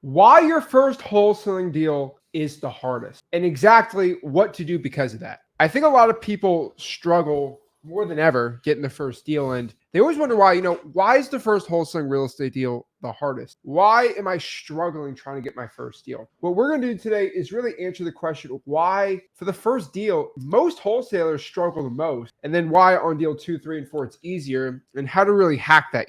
why your first wholesaling deal is the hardest and exactly what to do because of that. I think a lot of people struggle more than ever getting the first deal. And they always wonder why, why is the first wholesaling real estate deal the hardest? Why am I struggling trying to get my first deal? What we're going to do today is really answer the question of why for the first deal, most wholesalers struggle the most, and then why on deal 2, 3, and 4, it's easier, and how to really hack that,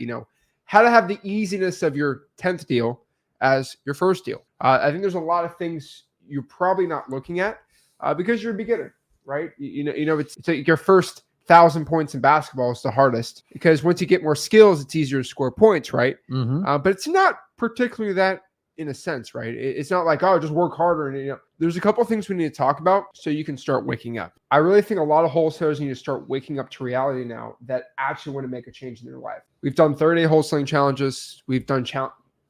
how to have the easiness of your 10th deal as your first deal. I think there's a lot of things you're probably not looking at because you're a beginner, right? It's like your first 1,000 points in basketball is the hardest because once you get more skills, it's easier to score points, right? Mm-hmm. But it's not particularly that in a sense, right? It's not like, oh, just work harder. And there's a couple of things we need to talk about so you can start waking up. I really think a lot of wholesalers need to start waking up to reality now that actually want to make a change in their life. We've done 30-day wholesaling challenges. We've done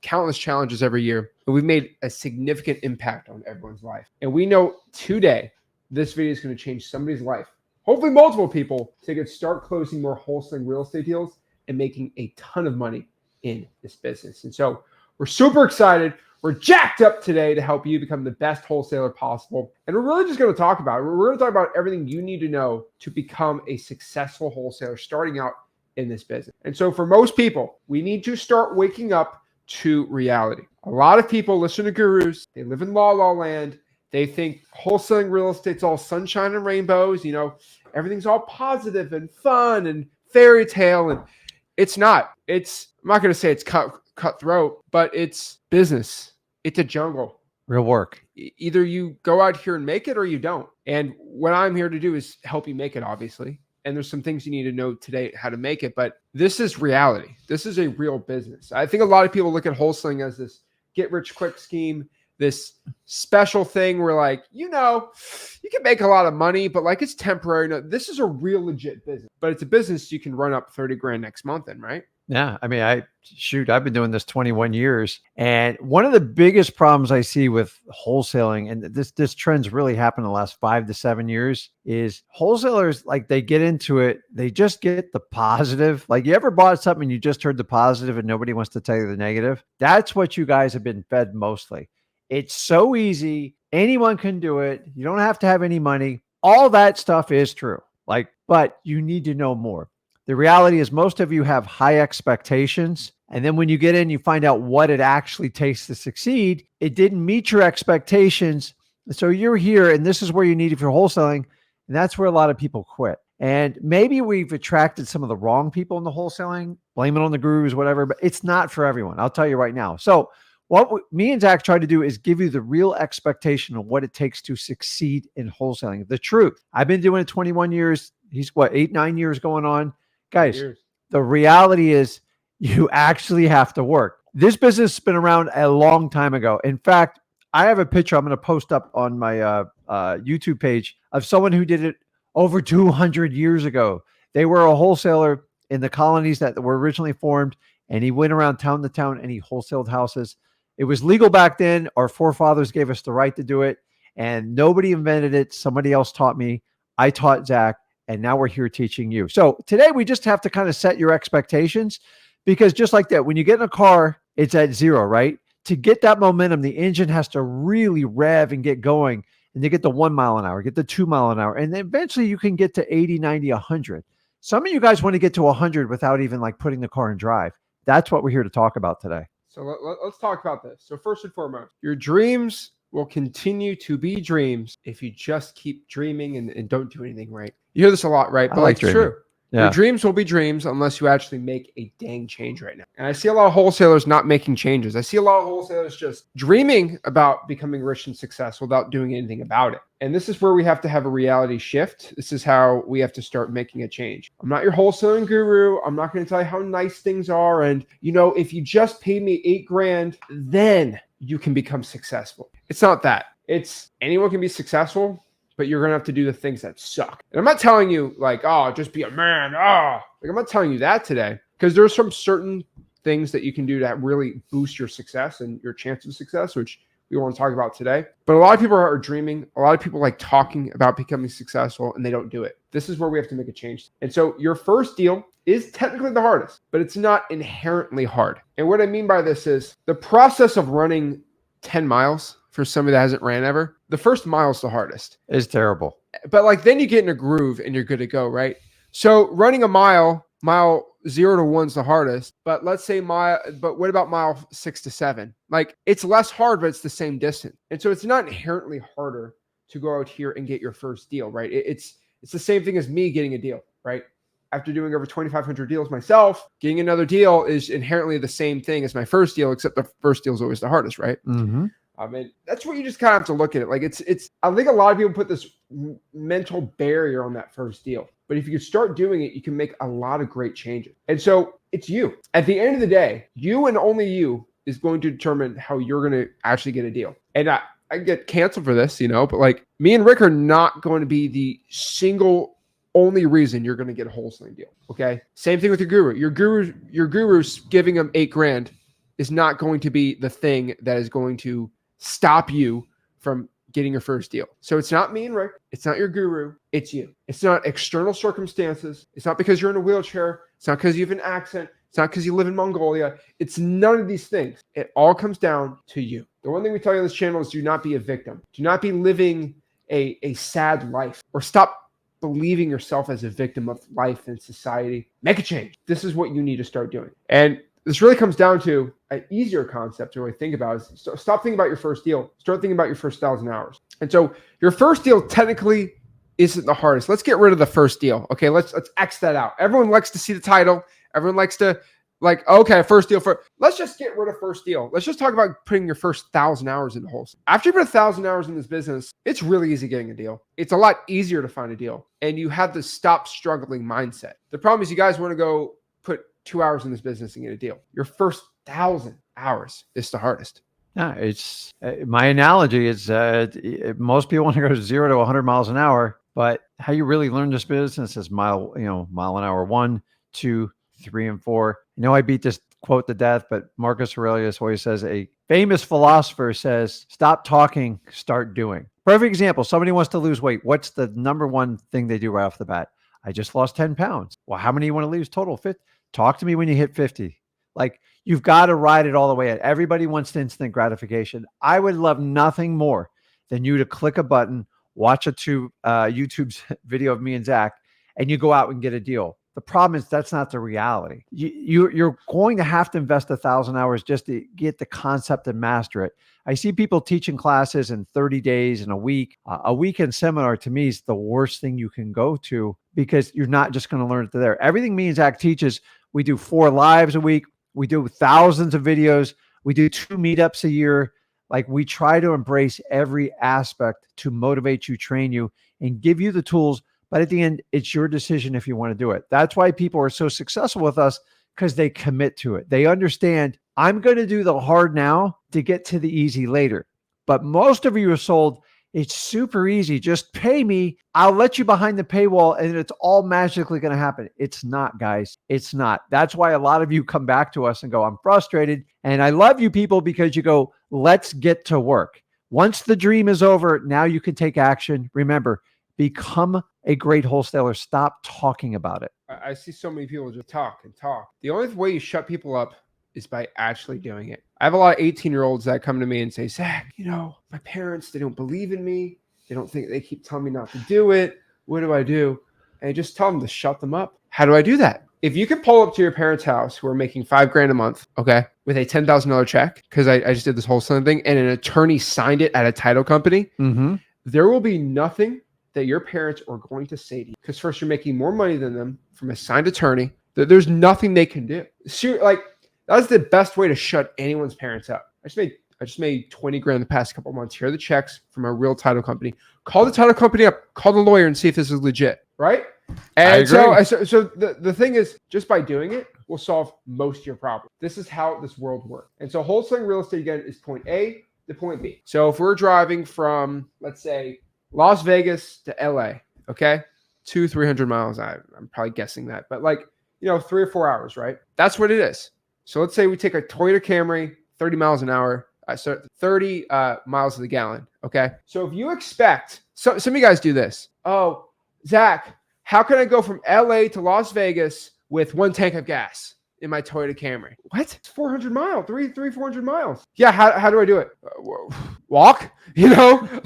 countless challenges every year, and we've made a significant impact on everyone's life. And we know today this video is going to change somebody's life, hopefully multiple people, so they can start closing more wholesaling real estate deals and making a ton of money in this business. And so we're super excited. We're jacked up today to help you become the best wholesaler possible. And we're really just going to talk about it. We're going to talk about everything you need to know to become a successful wholesaler starting out in this business. And so for most people, we need to start waking up to reality. A lot of people listen to gurus. They live in la land. They think wholesaling real estate's all sunshine and rainbows. Everything's all positive and fun and fairy tale. And it's not. I'm not going to say it's cutthroat, but it's business. It's a jungle. Real work. Either you go out here and make it or you don't. And what I'm here to do is help you make it, obviously. And there's some things you need to know today how to make it, but this is reality. This is a real business. I think a lot of people look at wholesaling as this get rich quick scheme, this special thing where you can make a lot of money, but it's temporary. No, this is a real legit business, but it's a business you can run up 30 grand next month in, right? Yeah. I mean, I've been doing this 21 years. And one of the biggest problems I see with wholesaling, and this trend's really happened in the last 5 to 7 years, is wholesalers, they get into it. They just get the positive. You ever bought something and you just heard the positive and nobody wants to tell you the negative? That's what you guys have been fed mostly. It's so easy. Anyone can do it. You don't have to have any money. All that stuff is true. But you need to know more. The reality is most of you have high expectations. And then when you get in, you find out what it actually takes to succeed. It didn't meet your expectations. So you're here, and this is where you need it for wholesaling. And that's where a lot of people quit. And maybe we've attracted some of the wrong people in the wholesaling, blame it on the gurus, whatever, but it's not for everyone. I'll tell you right now. So what me and Zach try to do is give you the real expectation of what it takes to succeed in wholesaling. The truth. I've been doing it 21 years. He's 8, 9 years going on. Guys, the reality is you actually have to work. This business has been around a long time ago. In fact, I have a picture I'm going to post up on my YouTube page of someone who did it over 200 years ago. They were a wholesaler in the colonies that were originally formed, and he went around town to town and he wholesaled houses. It was legal back then. Our forefathers gave us the right to do it, and nobody invented it. Somebody else taught me. I taught Zach. And now we're here teaching you. So today we just have to kind of set your expectations, because just like that, when you get in a car, it's at 0, right? To get that momentum, the engine has to really rev and get going, and you get the 1 mile an hour, get the 2 mile an hour. And then eventually you can get to 80, 90, 100. Some of you guys want to get to 100 without even putting the car in drive. That's what we're here to talk about today. So let's talk about this. So first and foremost, your dreams will continue to be dreams if you just keep dreaming and don't do anything, right? You hear this a lot, right? But it's true. Yeah. Your dreams will be dreams unless you actually make a dang change right now. And I see a lot of wholesalers not making changes. I see a lot of wholesalers just dreaming about becoming rich and successful without doing anything about it. And this is where we have to have a reality shift. This is how we have to start making a change. I'm not your wholesaling guru. I'm not going to tell you how nice things are. And, if you just pay me 8 grand, then you can become successful. It's not that. It's anyone can be successful, but you're going to have to do the things that suck. And I'm not telling you just be a man. I'm not telling you that today, because there's some certain things that you can do that really boost your success and your chance of success, which we want to talk about today. But a lot of people are dreaming. A lot of people like talking about becoming successful and they don't do it. This is where we have to make a change. And so your first deal is technically the hardest, but it's not inherently hard. And what I mean by this is the process of running 10 miles for somebody that hasn't ran ever. The first mile is the hardest. It's terrible. But like then you get in a groove and you're good to go, right? So running a mile 0 to 1 is the hardest. But let's say but what about mile 6 to 7? Like it's less hard, but it's the same distance. And so it's not inherently harder to go out here and get your first deal, right? It's the same thing as me getting a deal, right? After doing over 2,500 deals myself, getting another deal is inherently the same thing as my first deal, except the first deal is always the hardest, right? Mm-hmm. I mean, that's where you just kind of have to look at it. Like it's, I think a lot of people put this mental barrier on that first deal, but if you could start doing it, you can make a lot of great changes. And so it's you. At the end of the day, you and only you is going to determine how you're going to actually get a deal. And I get canceled for this, but like me and Rick are not going to be the single only reason you're going to get a wholesaling deal. Okay. Same thing with your guru. Your guru's giving them $8,000 is not going to be the thing that is going to stop you from getting your first deal. So it's not me and Rick. It's not your guru. It's you. It's not external circumstances. It's not because you're in a wheelchair. It's not because you have an accent. It's not because you live in Mongolia. It's none of these things. It all comes down to you. The one thing we tell you on this channel is do not be a victim. Do not be living a sad life, or stop believing yourself as a victim of life and society. Make a change. This is what you need to start doing. And this really comes down to an easier concept to really think about is stop thinking about your first deal. Start thinking about your first 1,000 hours. And so your first deal technically isn't the hardest. Let's get rid of the first deal. Okay, let's X that out. Everyone likes to see the title. Everyone likes to okay, first deal. Let's just get rid of first deal. Let's just talk about putting your first 1,000 hours into wholesale. After you put 1,000 hours in this business, it's really easy getting a deal. It's a lot easier to find a deal. And you have the stop struggling mindset. The problem is you guys want to go put 2 hours in this business and get a deal. Your first 1,000 hours is the hardest. Yeah, it's my analogy is most people want to go 0 to 100 miles an hour, but how you really learn this business is mile an hour 1, 2, 3, and 4. I beat this quote to death, but Marcus Aurelius always says, a famous philosopher says, stop talking, start doing. Perfect example. Somebody wants to lose weight. What's the number one thing they do right off the bat? I just lost 10 pounds. Well, how many you want to lose total? 50. Talk to me when you hit 50. Like, you've got to ride it all the way in. Everybody wants instant gratification. I would love nothing more than you to click a button, watch a YouTube's video of me and Zach, and you go out and get a deal. The problem is that's not the reality. You're going to have to invest 1,000 hours just to get the concept and master it. I see people teaching classes in 30 days and a week. A weekend seminar to me is the worst thing you can go to because you're not just going to learn it there. Everything me and Zach teaches, we do 4 lives a week. We do thousands of videos. We do 2 meetups a year. Like, we try to embrace every aspect to motivate you, train you, and give you the tools. But at the end, it's your decision if you want to do it. That's why people are so successful with us, because they commit to it. They understand, I'm going to do the hard now to get to the easy later. But most of you are sold, it's super easy. Just pay me. I'll let you behind the paywall and it's all magically going to happen. It's not, guys. It's not. That's why a lot of you come back to us and go, I'm frustrated. And I love you people because you go, let's get to work. Once the dream is over, now you can take action. Remember, become a great wholesaler. Stop talking about it. I see so many people just talk and talk. The only way you shut people up is by actually doing it. I have a lot of 18-year-olds that come to me and say, Zach, my parents, they don't believe in me. They keep telling me not to do it. What do I do? And I just tell them to shut them up. How do I do that? If you can pull up to your parents' house who are making $5,000 a month, okay, with a $10,000 check, because I just did this wholesaling thing, and an attorney signed it at a title company, there will be nothing that your parents are going to say to you. Because first, you're making more money than them from a signed attorney. There's nothing they can do. That's the best way to shut anyone's parents up. I just made $20,000 the past couple of months. Here are the checks from a real title company. Call the title company up. Call the lawyer and see if this is legit, right? And so the thing is, just by doing it, will solve most of your problems. This is how this world works. And so wholesaling real estate, again, is point A to point B. So if we're driving from, let's say, Las Vegas to LA, okay? 200-300 miles. I'm probably guessing that, but 3 or 4 hours, right? That's what it is. So let's say we take a Toyota Camry, 30 miles an hour, 30 miles to the gallon, okay? So if you expect, some of you guys do this. Oh, Zach, how can I go from LA to Las Vegas with 1 tank of gas? in my Toyota Camry. What? It's 400 miles, 400 miles. Yeah. How do I do it? Walk, You're going to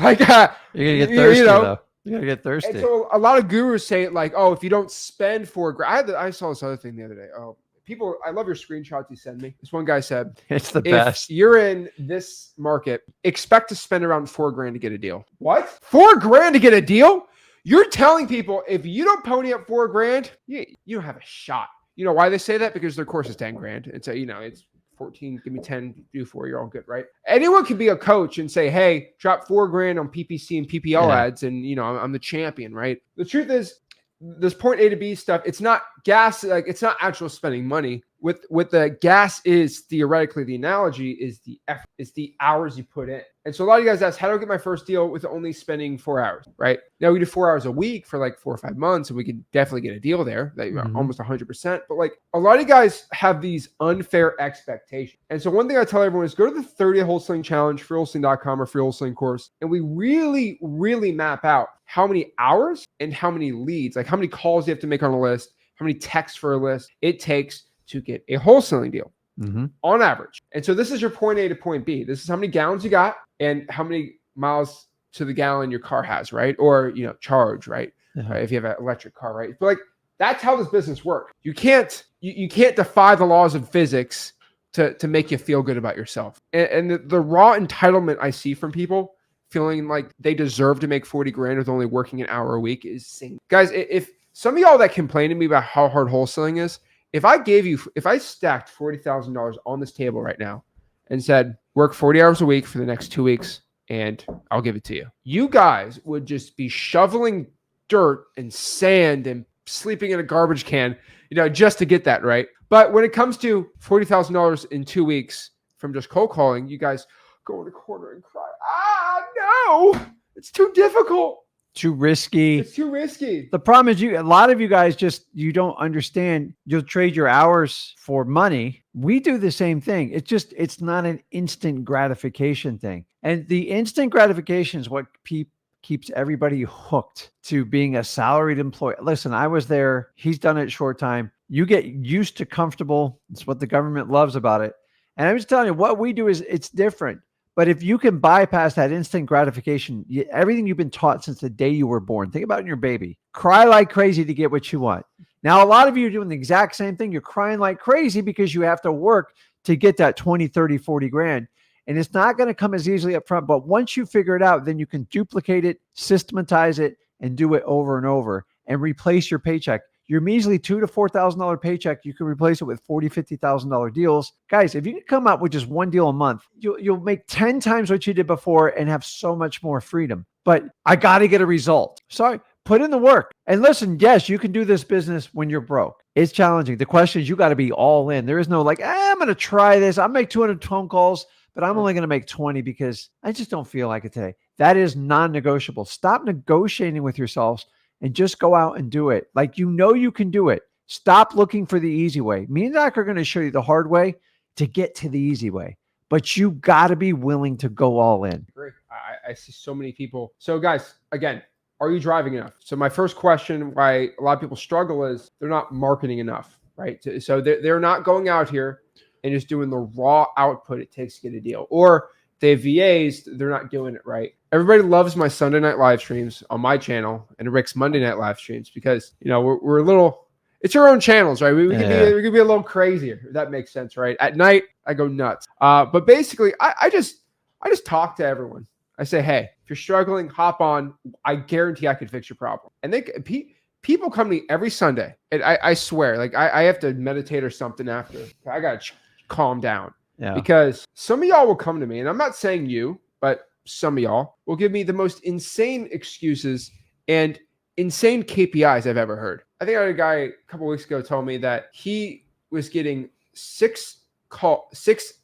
get thirsty though. You got to get thirsty. And so a lot of gurus say like, oh, if you don't spend $4,000, I saw this other thing the other day. Oh, people, I love your screenshots you send me. This one guy said, it's the best. If you're in this market, expect to spend around $4,000 to get a deal. What? $4,000 to get a deal? You're telling people if you don't pony up $4,000, you don't have a shot. You know why they say that? Because their course is $10,000. It's it's 14, give me 10, do 4, you're all good, right? Anyone can be a coach and say, hey, drop $4,000 on PPC and PPL ads, and I'm the champion, right? The truth is, this point A to B stuff, it's not gas, like it's not actual spending money. With the gas is theoretically, the analogy is the effort, is the hours you put in. And so a lot of you guys ask, how do I get my first deal with only spending 4 hours, right? Now we do 4 hours a week for like 4 or 5 months, and we can definitely get a deal there, like almost 100%. But like a lot of you guys have these unfair expectations. And so one thing I tell everyone is go to the 30 Wholesaling Challenge, freewholesaling.com or free wholesaling course. And we really, really map out how many hours and how many leads, like how many calls you have to make on a list, how many texts for a list it takes to get a wholesaling deal on average. And so this is your point A to point B. This is how many gallons you got and how many miles to the gallon your car has, right? Or, charge, right? Right? If you have an electric car, right? But like, that's how this business works. You can't defy the laws of physics to make you feel good about yourself. And the raw entitlement I see from people feeling like they deserve to make 40 grand with only working an hour a week is insane. Guys, if some of y'all that complain to me about how hard wholesaling is, if I stacked $40,000 on this table right now and said, work 40 hours a week for the next 2 weeks and I'll give it to you, you guys would just be shoveling dirt and sand and sleeping in a garbage can, just to get that, right? But when it comes to $40,000 in 2 weeks from just cold calling, you guys go in a corner and cry. No, it's too difficult. Too risky. It's too risky. The problem is a lot of you guys you don't understand. You'll trade your hours for money. We do the same thing. It's not an instant gratification thing. And the instant gratification is what keeps everybody hooked to being a salaried employee. Listen, I was there. He's done it short time. You get used to comfortable. It's what the government loves about it. And I'm just telling you, what we do is it's different. But if you can bypass that instant gratification, everything you've been taught since the day you were born, think about your baby. Cry like crazy to get what you want. Now, a lot of you are doing the exact same thing. You're crying like crazy because you have to work to get that 20, 30, 40 grand. And it's not going to come as easily up front. But once you figure it out, then you can duplicate it, systematize it, and do it over and over and replace your paycheck. Your measly $2,000 to $4,000 paycheck, you can replace it with $40,000, $50,000 deals. Guys, if you can come up with just one deal a month, you'll make 10 times what you did before and have so much more freedom. But I got to get a result. Sorry, put in the work. And listen, yes, you can do this business when you're broke. It's challenging. The question is, you got to be all in. There is no like, I'm going to try this. I'll make 200 phone calls, but I'm only going to make 20 because I just don't feel like it today. That is non-negotiable. Stop negotiating with yourselves and just go out and do it. Like, you can do it. Stop looking for the easy way. Me and Doc are going to show you the hard way to get to the easy way. But you got to be willing to go all in. I see so many people. So guys, again, are you driving enough? So my first question why a lot of people struggle is they're not marketing enough, right? So they're not going out here and just doing the raw output it takes to get a deal. Or they have VAs, they're not doing it right. Everybody loves my Sunday night live streams on my channel and Rick's Monday night live streams because, we're a little, it's our own channels, right? We can be a little crazier, if that makes sense, right? At night, I go nuts. But basically, I just talk to everyone. I say, hey, if you're struggling, hop on. I guarantee I could fix your problem. And people come to me every Sunday, and I swear, like I have to meditate or something after. I got to calm down. Yeah. Because some of y'all will come to me, and I'm not saying you, but some of y'all will give me the most insane excuses and insane KPIs I've ever heard. I think I had a guy a couple weeks ago told me that he was getting six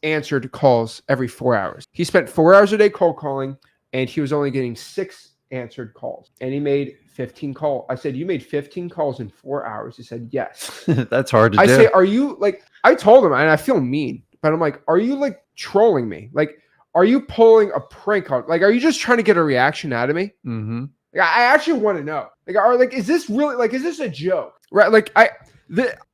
answered calls every 4 hours. He spent 4 hours a day cold calling, and he was only getting 6 answered calls, and he made 15 calls. I said, you made 15 calls in 4 hours? He said, yes. That's hard to do. I say, are you like, I told him, and I feel mean, but I'm like, are you like trolling me? Like, are you pulling a prank on? Like, are you just trying to get a reaction out of me? Mm-hmm. Like, I actually want to know. Like, is this really, like, is this a joke? Right? Like,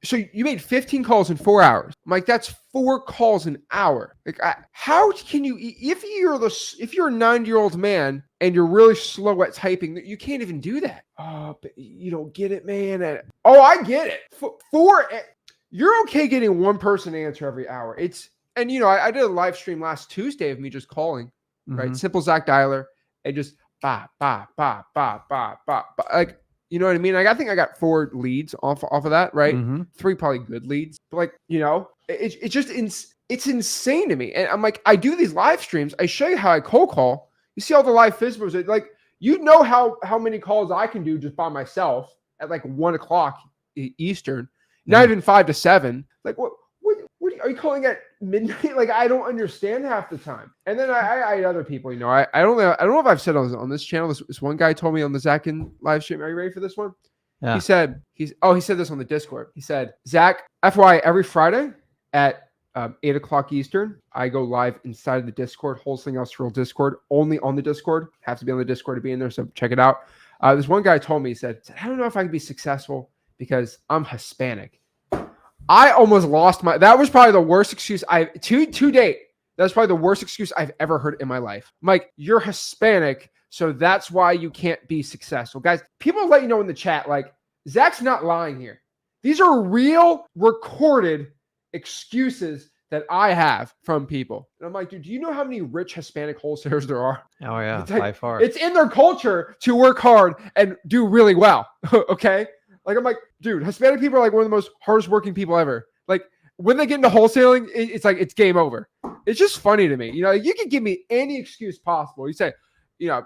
So you made 15 calls in 4 hours. I'm like, that's 4 calls an hour. Like, how can you, if you're a 90-year-old man and you're really slow at typing, you can't even do that. Oh, but you don't get it, man. I get it. You're okay getting one person to answer every hour. And I did a live stream last Tuesday of me just calling, right? Simple Zach dialer and just ba, ba, ba, ba, ba, ba, ba. Like, you know what I mean? Like, I think I got 4 leads off of that, right? 3 probably good leads. But like, it's just it's insane to me. And I'm like, I do these live streams. I show you how I cold call. You see all the live Facebooks. Like, how many calls I can do just by myself at like 1 o'clock Eastern, not even 5 to 7. Like, what are you calling at midnight? Like, I don't understand half the time. And then I had other people, I don't know if I've said on this channel, this one guy told me on the Zach Ginn live stream. Are you ready for this one? Yeah. He said this on the Discord. He said, Zach, FYI, every Friday at 8 o'clock Eastern, I go live inside of the Discord, Wholesaling Else Real Discord, only on the Discord. Have to be on the Discord to be in there, so check it out. This one guy told me, he said, I don't know if I can be successful because I'm Hispanic. I almost lost that was probably the worst excuse to date. That's probably the worst excuse I've ever heard in my life. I'm like, you're Hispanic, so that's why you can't be successful. Guys, people let you know in the chat, like, Zach's not lying here. These are real recorded excuses that I have from people. And I'm like, dude, do you know how many rich Hispanic wholesalers there are? Oh yeah, like, by far. It's in their culture to work hard and do really well. Okay? Like, I'm like, dude, Hispanic people are like one of the most hardest working people ever. Like, when they get into wholesaling, it's like, it's game over. It's just funny to me. You can give me any excuse possible. You say,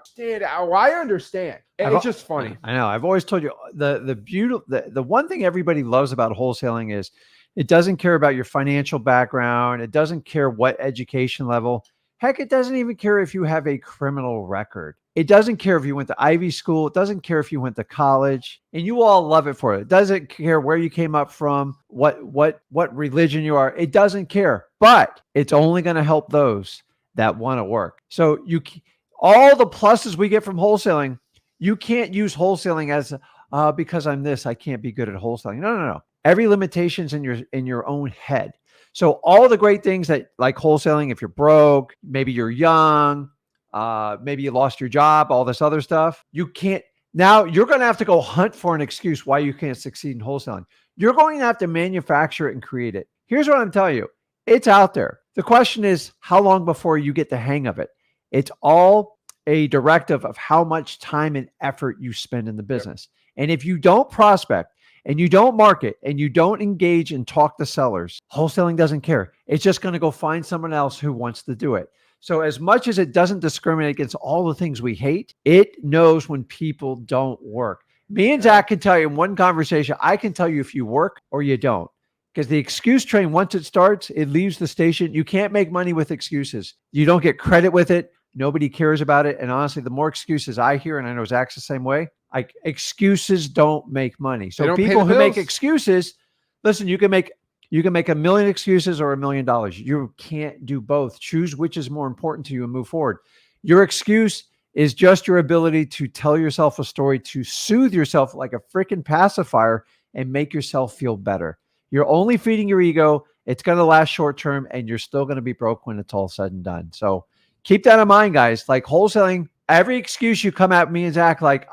stand out. Well, I understand. And it's just funny. I know. I've always told you the one thing everybody loves about wholesaling is it doesn't care about your financial background. It doesn't care what education level. Heck, it doesn't even care if you have a criminal record. It doesn't care if you went to Ivy school. It doesn't care if you went to college, and you all love it for it. It doesn't care where you came up from, what religion you are. It doesn't care, but it's only going to help those that want to work. So all the pluses we get from wholesaling, you can't use wholesaling as because I'm this, I can't be good at wholesaling. No. Every limitation's in your own head. So all the great things that like wholesaling, if you're broke, maybe you're young, maybe you lost your job, all this other stuff, you can't. Now you're going to have to go hunt for an excuse why you can't succeed in wholesaling. You're going to have to manufacture it and create it. Here's what I'm telling you. It's out there. The question is, how long before you get the hang of it? It's all a directive of how much time and effort you spend in the business. Yep. And if you don't prospect and you don't market and you don't engage and talk to sellers, wholesaling doesn't care. It's just going to go find someone else who wants to do it. So as much as it doesn't discriminate against all the things we hate, it knows when people don't work. Me and Zach can tell you in one conversation, I can tell you if you work or you don't. Because the excuse train, once it starts, it leaves the station. You can't make money with excuses. You don't get credit with it. Nobody cares about it. And honestly, the more excuses I hear, and I know Zach's the same way, like excuses don't make money. So people who make excuses, listen, you can make a million excuses or $1 million. You can't do both. Choose which is more important to you and move forward. Your excuse is just your ability to tell yourself a story, to soothe yourself like a freaking pacifier and make yourself feel better. You're only feeding your ego. It's going to last short term and you're still going to be broke when it's all said and done. So keep that in mind, guys. Like wholesaling, every excuse you come at me and Zach, like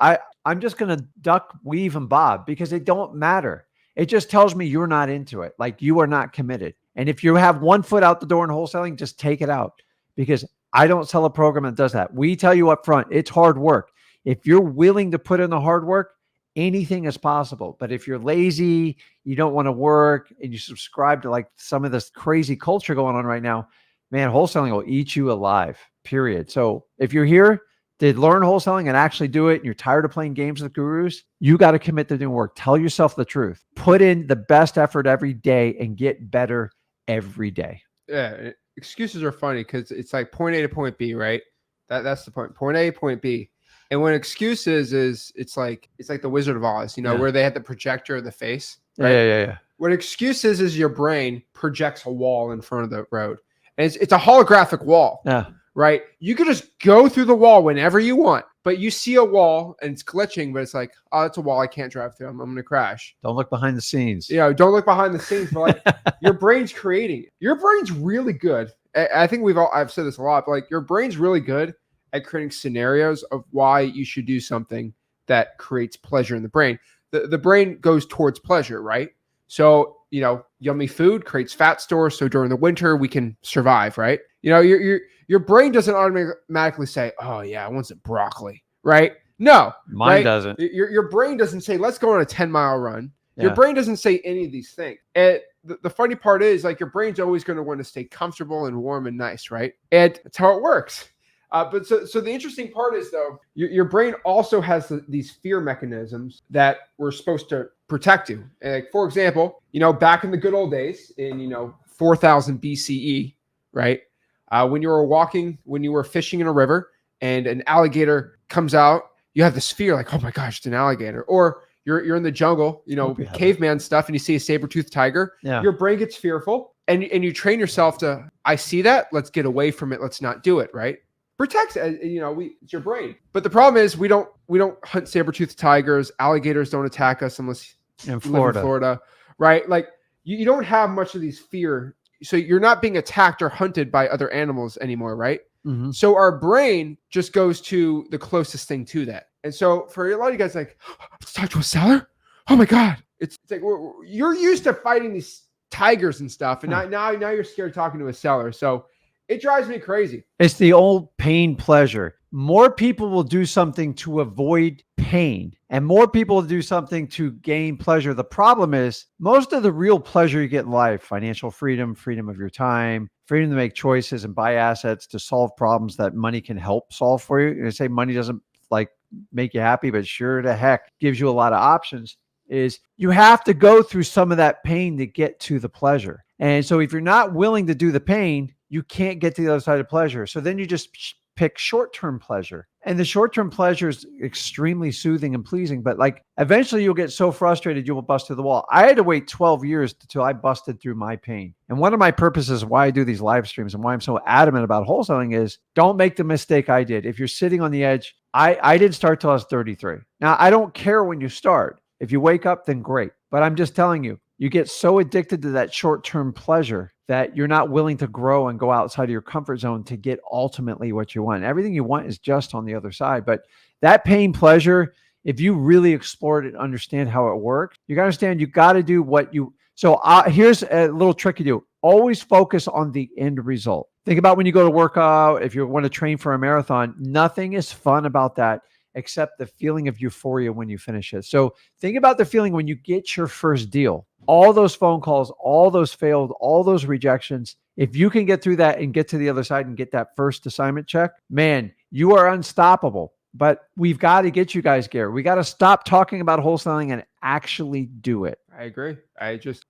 I'm just going to duck, weave, and bob because it don't matter. It just tells me you're not into it. Like you are not committed. And if you have one foot out the door in wholesaling, just take it out because I don't sell a program that does that. We tell you up front, it's hard work. If you're willing to put in the hard work, anything is possible. But if you're lazy, you don't want to work, and you subscribe to like some of this crazy culture going on right now, man, wholesaling will eat you alive, period. So if you're here to learn wholesaling and actually do it, and you're tired of playing games with gurus, you got to commit to doing work. Tell yourself the truth. Put in the best effort every day and get better every day. Yeah, excuses are funny because it's like point A to point B, right? That's the point. Point A, point B. And when excuses is, it's like the Wizard of Oz, where they had the projector of the face. Right? Yeah. What excuses is your brain projects a wall in front of the road. And it's a holographic wall. Yeah. Right? You can just go through the wall whenever you want. But you see a wall and it's glitching, but it's like, oh, it's a wall I can't drive through. I'm going to crash. Don't look behind the scenes. Don't look behind the scenes, but like your brain's creating it. Your brain's really good. I think I've said this a lot, but like your brain's really good at creating scenarios of why you should do something that creates pleasure in the brain. The brain goes towards pleasure, right? So, yummy food creates fat stores. So during the winter, we can survive, right? Your brain doesn't automatically say, oh yeah, I want some broccoli, right? No. Mine right? doesn't. Your brain doesn't say, let's go on a 10-mile run. Yeah. Your brain doesn't say any of these things. And the funny part is like your brain's always going to want to stay comfortable and warm and nice, right? And that's how it works. But so the interesting part is though, your brain also has these fear mechanisms that were supposed to protect you. And like, for example, back in the good old days in, 4000 BCE, right? When you were fishing in a river and an alligator comes out, you have this fear like, oh my gosh, it's an alligator. Or you're in the jungle, caveman stuff, and you see a saber-toothed tiger. Yeah. Your brain gets fearful and you train yourself to, I see that, let's get away from it. Let's not do it, right? Protects, it's your brain. But the problem is we don't hunt saber-toothed tigers. Alligators don't attack us unless you live in Florida, right? Like you don't have much of these fear. So you're not being attacked or hunted by other animals anymore, right? Mm-hmm. So our brain just goes to the closest thing to that. And so for a lot of you guys, like, let's talk to a seller? Oh my God. It's like, you're used to fighting these tigers and stuff. And now you're scared talking to a seller. So it drives me crazy. It's the old pain pleasure. More people will do something to avoid pain, and more people will do something to gain pleasure. The problem is most of the real pleasure you get in life, financial freedom, freedom of your time, freedom to make choices and buy assets to solve problems that money can help solve for you. I say money doesn't like make you happy, but sure to heck gives you a lot of options. Is you have to go through some of that pain to get to the pleasure. And so if you're not willing to do the pain, you can't get to the other side of pleasure. So then you just pick short-term pleasure. And the short-term pleasure is extremely soothing and pleasing, but like eventually you'll get so frustrated you will bust through the wall. I had to wait 12 years until I busted through my pain. And one of my purposes why I do these live streams and why I'm so adamant about wholesaling is don't make the mistake I did. If you're sitting on the edge, I didn't start till I was 33. Now, I don't care when you start. If you wake up, then great. But I'm just telling you, you get so addicted to that short-term pleasure that you're not willing to grow and go outside of your comfort zone to get ultimately what you want. Everything you want is just on the other side. But that pain pleasure, if you really explore it and understand how it works, you got to understand you got to do what you. So here's a little trick you do. Always focus on the end result. Think about when you go to work out, if you want to train for a marathon, nothing is fun about that except the feeling of euphoria when you finish it. So think about the feeling when you get your first deal. All those phone calls, all those failed, all those rejections. If you can get through that and get to the other side and get that first assignment check, man, you are unstoppable. But we've got to get you guys, Gary. We got to stop talking about wholesaling and actually do it. I agree.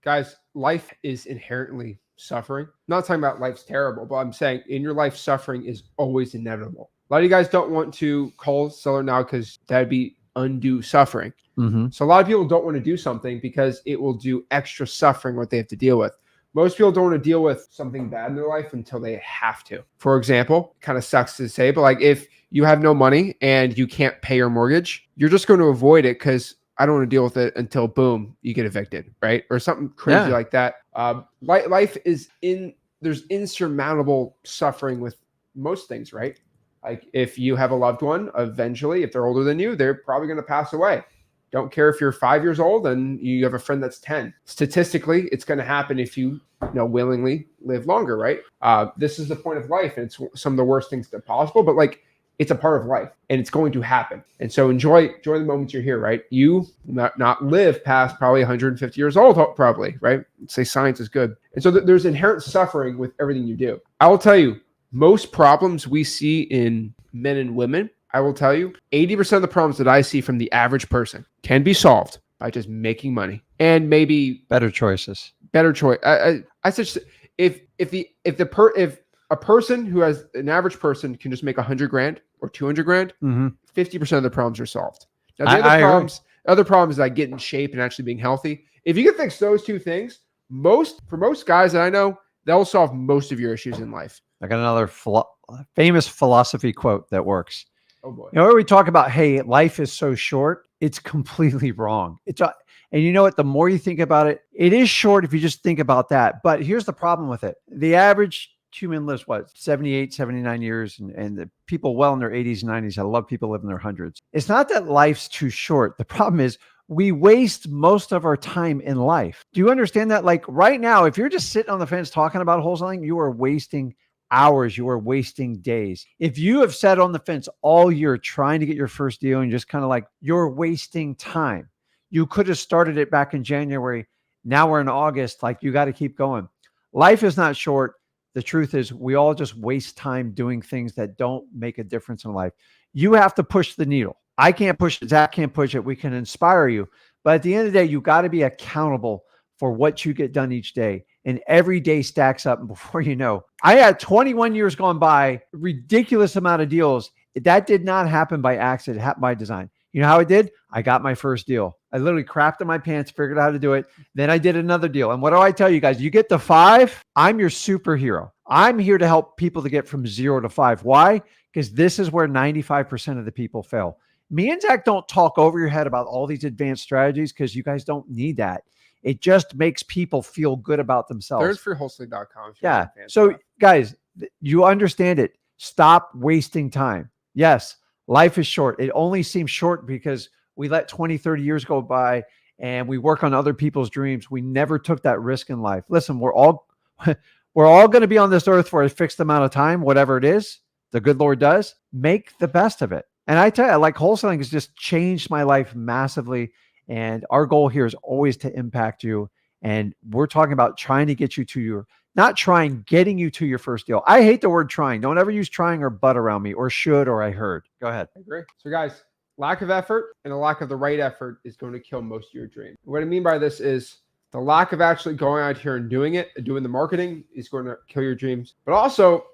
Guys, life is inherently suffering. I'm not talking about life's terrible, but I'm saying in your life, suffering is always inevitable. A lot of you guys don't want to call a seller now because that'd be undue suffering. Mm-hmm. So a lot of people don't want to do something because it will do extra suffering what they have to deal with. Most people don't want to deal with something bad in their life until they have to. For example, kind of sucks to say, but like if you have no money and you can't pay your mortgage, you're just going to avoid it because I don't want to deal with it until boom, you get evicted, right? Or something crazy like that. Life is there's insurmountable suffering with most things, right? Like if you have a loved one, eventually, if they're older than you, they're probably going to pass away. Don't care if you're 5 years old and you have a friend that's 10. Statistically, it's going to happen if you willingly live longer, right? This is the point of life, and it's some of the worst things that are possible, but like it's a part of life and it's going to happen. And so enjoy the moments you're here, right? You not live past probably 150 years old, probably, right? Say science is good. And so there's inherent suffering with everything you do. I will tell you, most problems we see in men and women, I will tell you, 80% of the problems that I see from the average person can be solved by just making money and maybe better choices. Better choice. I said if a person who has an average person can just make $100,000 or $200,000, 50% of the problems are solved. Now the other problem is like getting in shape and actually being healthy. If you can fix those two things, for most guys that I know, they'll solve most of your issues in life. I got another famous philosophy quote that works. Oh boy. You know, where we talk about, hey, life is so short, it's completely wrong. And you know what? The more you think about it, it is short if you just think about that. But here's the problem with it. The average human lives, what, 78, 79 years, and the people well in their 80s and 90s. I love people living their hundreds. It's not that life's too short. The problem is we waste most of our time in life. Do you understand that? Like right now, if you're just sitting on the fence talking about wholesaling, you are wasting hours, you are wasting days. If you have sat on the fence all year trying to get your first deal and just kind of like, you're wasting time. You could have started it back in January. Now we're in August. Like, you got to keep going. Life is not short. The truth is we all just waste time doing things that don't make a difference in life. You have to push the needle. I can't push it. Zach can't push it. We can inspire you. But at the end of the day, you got to be accountable for what you get done each day. And every day stacks up. And before you know, I had 21 years gone by, ridiculous amount of deals. That did not happen by accident. It happened by design. You know how I did? I got my first deal. I literally crapped in my pants, figured out how to do it. Then I did another deal. And what do I tell you guys? You get to 5, I'm your superhero. I'm here to help people to get from 0 to 5. Why? Because this is where 95% of the people fail. Me and Zach don't talk over your head about all these advanced strategies because you guys don't need that. It just makes people feel good about themselves. There's freewholesaling.com. Yeah. So guys, you understand it. Stop wasting time. Yes, life is short. It only seems short because we let 20, 30 years go by and we work on other people's dreams. We never took that risk in life. Listen, we're all going to be on this earth for a fixed amount of time, whatever it is, the good Lord does. Make the best of it. And I tell you, like, wholesaling has just changed my life massively. And our goal here is always to impact you. And we're talking about trying to get you to your, not trying, getting you to your first deal. I hate the word trying. Don't ever use trying or but around me, or should, or I heard. Go ahead. I agree. So guys, lack of effort and a lack of the right effort is going to kill most of your dreams. What I mean by this is the lack of actually going out here and doing it, doing the marketing is going to kill your dreams. But also,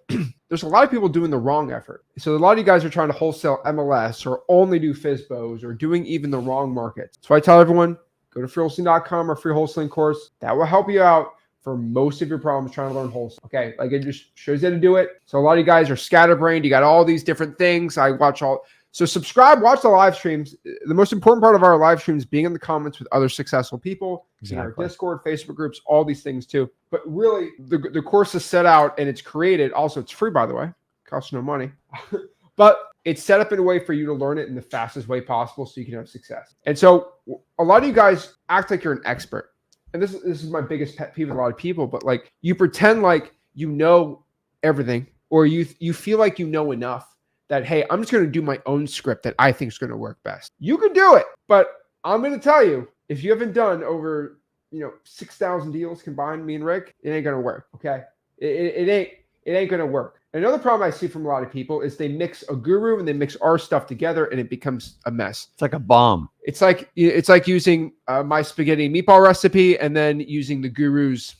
there's a lot of people doing the wrong effort. So a lot of you guys are trying to wholesale MLS or only do FISBOs or doing even the wrong markets. So I tell everyone, go to freewholesaling.com or free wholesaling course. That will help you out for most of your problems trying to learn wholesale. Okay, like it just shows you how to do it. So a lot of you guys are scatterbrained. You got all these different things. I watch all. So subscribe, watch the live streams. The most important part of our live streams being in the comments with other successful people, in our Discord, Facebook groups, all these things too. But really, the course is set out and it's created. Also, it's free, by the way. Costs no money. But it's set up in a way for you to learn it in the fastest way possible so you can have success. And so a lot of you guys act like you're an expert. And this is my biggest pet peeve with a lot of people. But like, you pretend like you know everything, or you feel like you know enough that, hey, I'm just going to do my own script that I think is going to work best. You can do it, but I'm going to tell you, if you haven't done over, 6,000 deals combined, me and Rick, it ain't going to work. Okay. It ain't going to work. Another problem I see from a lot of people is they mix a guru and they mix our stuff together and it becomes a mess. It's like a bomb. It's like using my spaghetti meatball recipe and then using the guru's,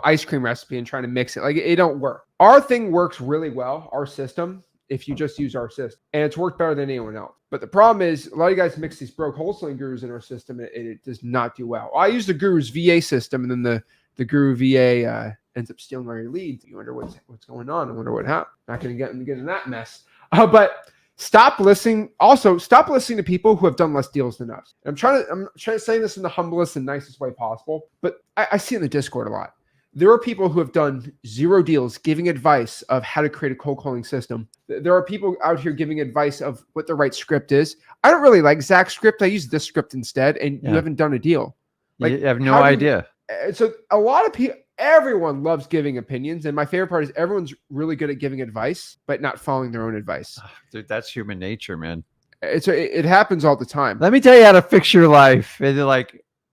ice cream recipe and trying to mix it. Like, it don't work. Our thing works really well, our system, if you just use our system, and it's worked better than anyone else. But the problem is a lot of you guys mix these broke wholesaling gurus in our system and it does not do well. I use the guru's VA system, and then the guru VA ends up stealing all your leads. You wonder what's going on. I wonder what happened. Not going to get in that mess. But stop listening. Also, stop listening to people who have done less deals than us. I'm trying to say this in the humblest and nicest way possible, but I see it in the Discord a lot. There are people who have done 0 deals giving advice of how to create a cold calling system. There are people out here giving advice of what the right script is. I don't really like Zach's script. I use this script instead, and you haven't done a deal. Like, you have no idea. So a lot of people, everyone loves giving opinions. And my favorite part is everyone's really good at giving advice, but not following their own advice. Dude, that's human nature, man. It happens all the time. Let me tell you how to fix your life. And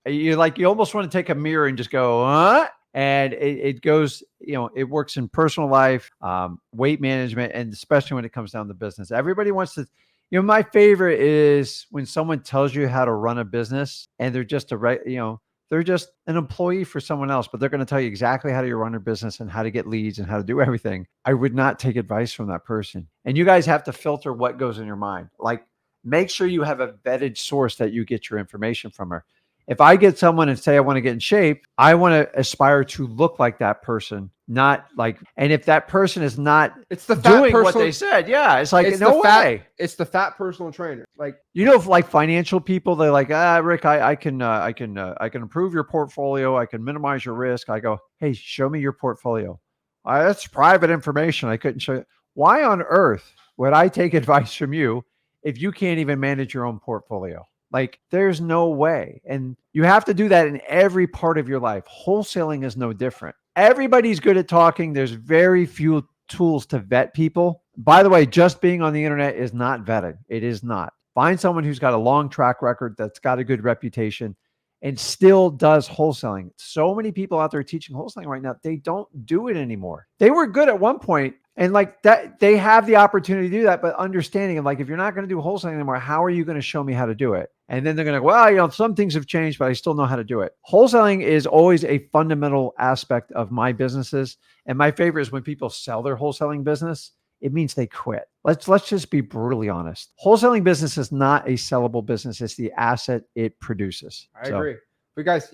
you almost want to take a mirror and just go, huh? And it goes, it works in personal life, weight management, and especially when it comes down to business. Everybody wants to, my favorite is when someone tells you how to run a business and they're just they're just an employee for someone else, but they're going to tell you exactly how to run a business and how to get leads and how to do everything. I would not take advice from that person. And you guys have to filter what goes in your mind. Like, make sure you have a vetted source that you get your information from her. If I get someone and say I want to get in shape, I want to aspire to look like that person not like, and if that person is not It's the fat doing what personal. they said, yeah, it's like, It's no the fat. way. It's the fat personal trainer. Like, Like financial people, they're like, Rick, I can improve your portfolio. I can minimize your risk. I go, hey, show me your portfolio. That's private information. I couldn't show you. Why on earth would I take advice from you if you can't even manage your own portfolio? Like, there's no way. And you have to do that in every part of your life. Wholesaling is no different. Everybody's good at talking. There's very few tools to vet people. By the way, just being on the internet is not vetting. It is not. Find someone who's got a long track record, that's got a good reputation, and still does wholesaling. So many people out there teaching wholesaling right now, they don't do it anymore. They were good at one point, and like that, they have the opportunity to do that, but understanding, like, if you're not going to do wholesaling anymore, how are you going to show me how to do it? And then they're going to go, well, some things have changed, but I still know how to do it. Wholesaling is always a fundamental aspect of my businesses. And my favorite is when people sell their wholesaling business, it means they quit. Let's just be brutally honest. Wholesaling business is not a sellable business. It's the asset it produces. I agree. But guys,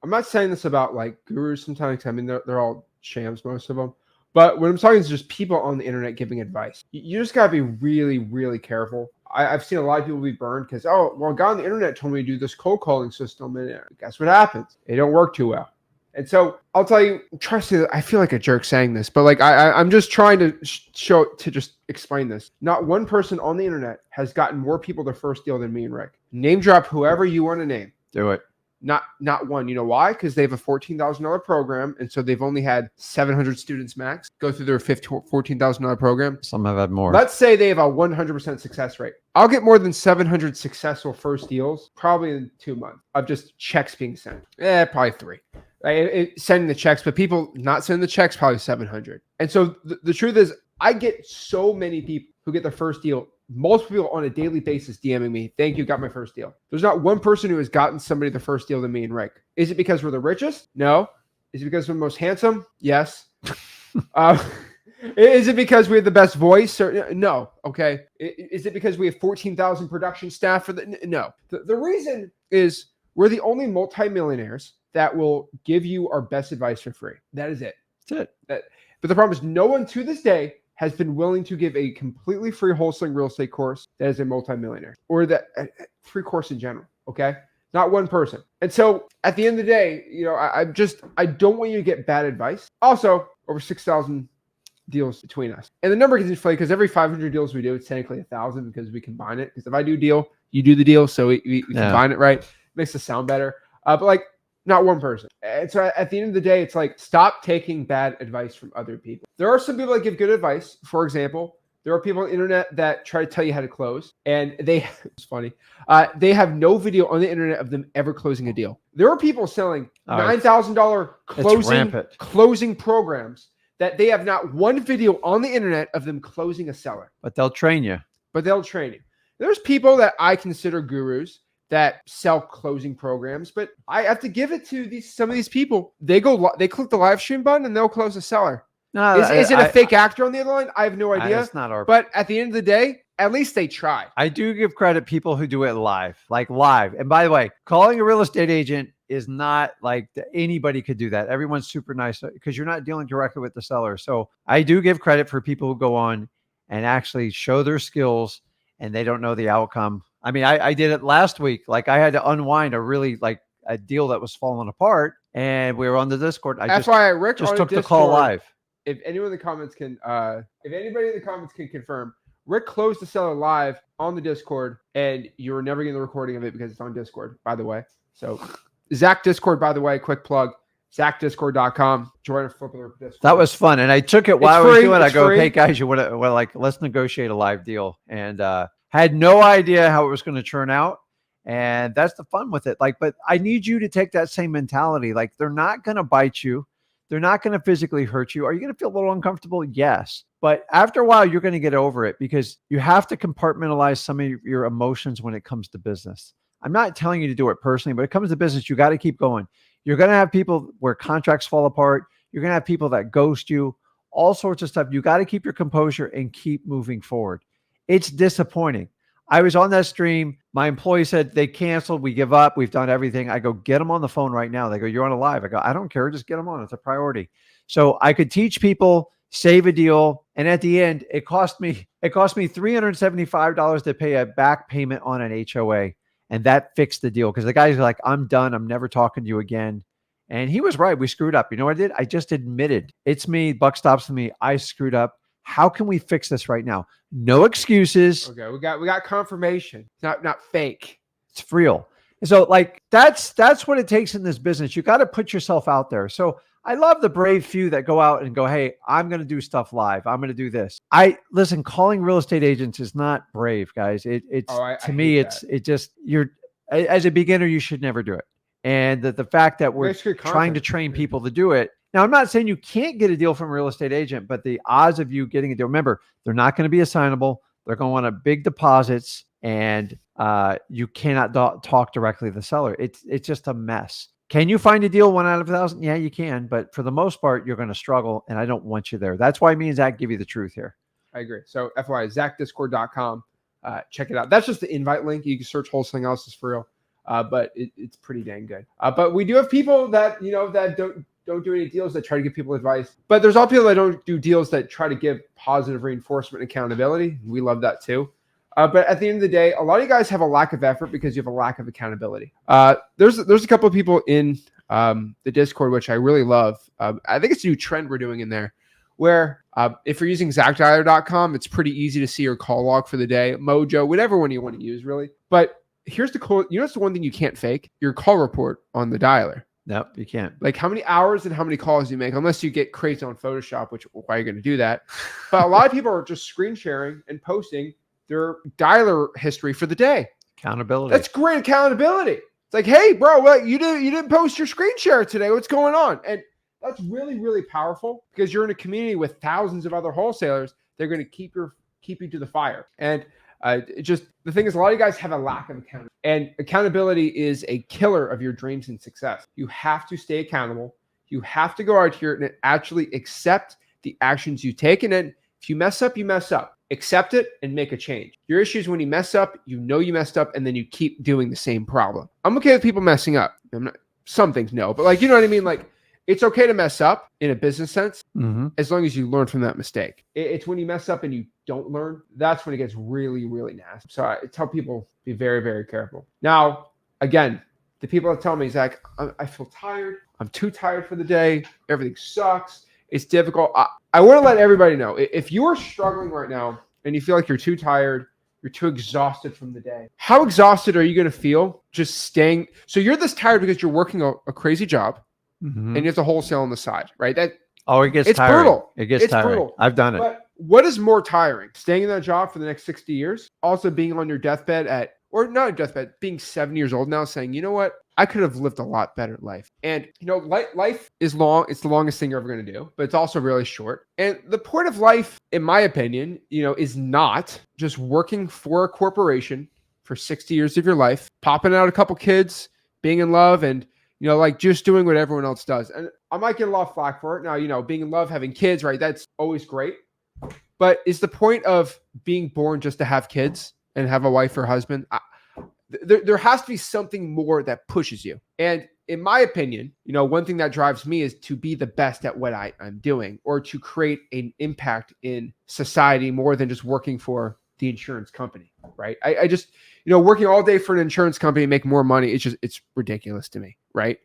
I'm not saying this about like gurus sometimes. I mean, they're all shams, most of them. But what I'm talking is just people on the internet giving advice. You just got to be really, really careful. I've seen a lot of people be burned because, a guy on the internet told me to do this cold calling system. And guess what happens? It don't work too well. And so I'll tell you, trust me, I feel like a jerk saying this, but like I'm just trying to just explain this. Not one person on the internet has gotten more people their first deal than me and Rick. Name drop whoever you want to name. Do it. Not one. You know why? Because they have a $14,000 program, and so they've only had 700 students max go through their $14,000 program. Some have had more. Let's say they have a 100% success rate. I'll get more than 700 successful first deals probably in 2 months of just checks being sent. Probably 3. Sending the checks, but people not sending the checks, probably 700. And so the truth is, I get so many people who get their first deal, multiple people on a daily basis DMing me, thank you, got my first deal. There's not one person who has gotten somebody the first deal than me and Rick. Is it because we're the richest? No. Is it because we're the most handsome? Yes. Is it because we have the best voice? No. Okay. Is it because we have 14,000 production staff for the? No. The reason is we're the only multimillionaires that will give you our best advice for free. That is it. That's it. But the problem is no one to this day has been willing to give a completely free wholesaling real estate course that is a multimillionaire, or that free course in general. Okay. Not one person. And so at the end of the day, I don't want you to get bad advice. Also, over 6,000 deals between us. And the number gets inflated because every 500 deals we do, it's technically 1,000 because we combine it. Because if I do a deal, you do the deal. So we combine it, right? It makes it sound better. But like, not one person. And so at the end of the day, it's like, stop taking bad advice from other people. There are some people that give good advice. For example, there are people on the internet that try to tell you how to close. And it's funny. They have no video on the internet of them ever closing a deal. There are people selling $9,000 closing programs that they have not one video on the internet of them closing a seller. But they'll train you. There's people that I consider gurus that sell closing programs, but I have to give it to some of these people. They click the live stream button and they'll close a seller. No, is it a fake actor on the other line? I have no idea. It's not our. But at the end of the day, at least they try. I do give credit people who do it live. And by the way, calling a real estate agent is not like anybody could do that. Everyone's super nice because you're not dealing directly with the seller. So I do give credit for people who go on and actually show their skills and they don't know the outcome. I mean, I did it last week. Like, I had to unwind a deal that was falling apart, and we were on the Discord. That's why Rick just took the call live. If anybody in the comments can confirm, Rick closed the seller live on the Discord, and you were never getting the recording of it because it's on Discord, by the way. So, Zach Discord, by the way, quick plug. ZachDiscord.com. Join a flipper Discord. That was fun, and I took it while I was doing it. I go, hey guys, you want to let's negotiate a live deal, and had no idea how it was going to turn out. And that's the fun with it. But I need you to take that same mentality. Like, they're not going to bite you. They're not going to physically hurt you. Are you going to feel a little uncomfortable? Yes. But after a while, you're going to get over it because you have to compartmentalize some of your emotions when it comes to business. I'm not telling you to do it personally, but when it comes to business, you got to keep going. You're going to have people where contracts fall apart. You're going to have people that ghost you, all sorts of stuff. You got to keep your composure and keep moving forward. It's disappointing. I was on that stream. My employee said they canceled. We give up. We've done everything. I go, get them on the phone right now. They go, you're on a live. I go, I don't care. Just get them on. It's a priority. So I could teach people, save a deal, and at the end, it cost me $375 to pay a back payment on an HOA, and that fixed the deal because the guy's like, "I'm done. I'm never talking to you again." And he was right. We screwed up. You know what I did? I just admitted, it's me. Buck stops with me. I screwed up. How can we fix this right now? No excuses. Okay, we got confirmation. It's not fake. It's real. So like that's what it takes in this business. You got to put yourself out there. So I love the brave few that go out and go, "Hey, I'm going to do stuff live. I'm going to do this." Listen, calling real estate agents is not brave, guys. To me, it just, you're, as a beginner, you should never do it. And the fact that we're trying to train people to do it. Now, I'm not saying you can't get a deal from a real estate agent, but the odds of you getting a deal, remember, they're not going to be assignable. They're going to want a big deposits, and you cannot talk directly to the seller. It's just a mess. Can you find a deal 1 out of 1,000? Yeah, you can. But for the most part, you're going to struggle, and I don't want you there. That's why me and Zach give you the truth here. I agree. So FYI, ZachDiscord.com. Check it out. That's just the invite link. You can search Wholesaling Houses for real. But it's pretty dang good. But we do have people that, that don't do any deals, that try to give people advice. But there's all people that don't do deals that try to give positive reinforcement and accountability. We love that too. But at the end of the day, a lot of you guys have a lack of effort because you have a lack of accountability. There's a couple of people in the Discord, which I really love. I think it's a new trend we're doing in there, where if you're using ZachDialer.com, it's pretty easy to see your call log for the day, Mojo, whatever one you want to use, really. But here's the cool, it's the one thing you can't fake: your call report on the dialer. Nope, you can't. Like how many hours and how many calls you make, unless you get crazy on Photoshop, which why are you going to do that? But a lot of people are just screen sharing and posting their dialer history for the day. Accountability. That's great accountability. It's like, hey, bro, well, you didn't post your screen share today. What's going on? And that's really, really powerful because you're in a community with thousands of other wholesalers. They're going to keep you to the fire. And the thing is, a lot of you guys have a lack of accountability, and accountability is a killer of your dreams and success. You have to stay accountable. You have to go out here and actually accept the actions you take. And then if you mess up, you mess up. Accept it and make a change. Your issue is when you mess up, you messed up, and then you keep doing the same problem. I'm okay with people messing up. Some things no, but you know what I mean? Like, it's okay to mess up in a business sense, as long as you learn from that mistake. It's when you mess up and you don't learn, that's when it gets really, really nasty. So I tell people, be very, very careful. Now, again, the people that tell me, Zach, I feel tired. I'm too tired for the day. Everything sucks. It's difficult. I want to let everybody know, if you are struggling right now and you feel like you're too tired, you're too exhausted from the day, how exhausted are you going to feel just staying? So you're this tired because you're working a crazy job. And you have to wholesale on the side, right? It's tiring. Brutal. It gets tiring. Brutal. I've done it. But what is more tiring? Staying in that job for the next 60 years? Also being on your deathbed or not a deathbed, being 7 years old now, saying, you know what? I could have lived a lot better life. And, life is long. It's the longest thing you're ever going to do, but it's also really short. And the point of life, in my opinion, is not just working for a corporation for 60 years of your life, popping out a couple kids, being in love, and just doing what everyone else does. And I might get a lot of flack for it. Now, being in love, having kids, right? That's always great. But is the point of being born just to have kids and have a wife or husband? There has to be something more that pushes you. And in my opinion, one thing that drives me is to be the best at what I'm doing, or to create an impact in society more than just working for the insurance company, right? I just, working all day for an insurance company and make more money, it's ridiculous to me, right?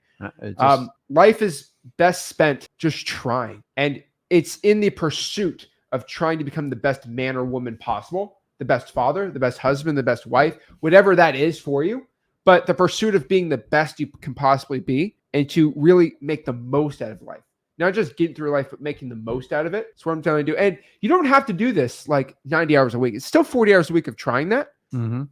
Life is best spent just trying. And it's in the pursuit of trying to become the best man or woman possible, the best father, the best husband, the best wife, whatever that is for you. But the pursuit of being the best you can possibly be, and to really make the most out of life. Not just getting through life, but making the most out of it. That's what I'm telling you to do. And you don't have to do this like 90 hours a week. It's still 40 hours a week of trying that.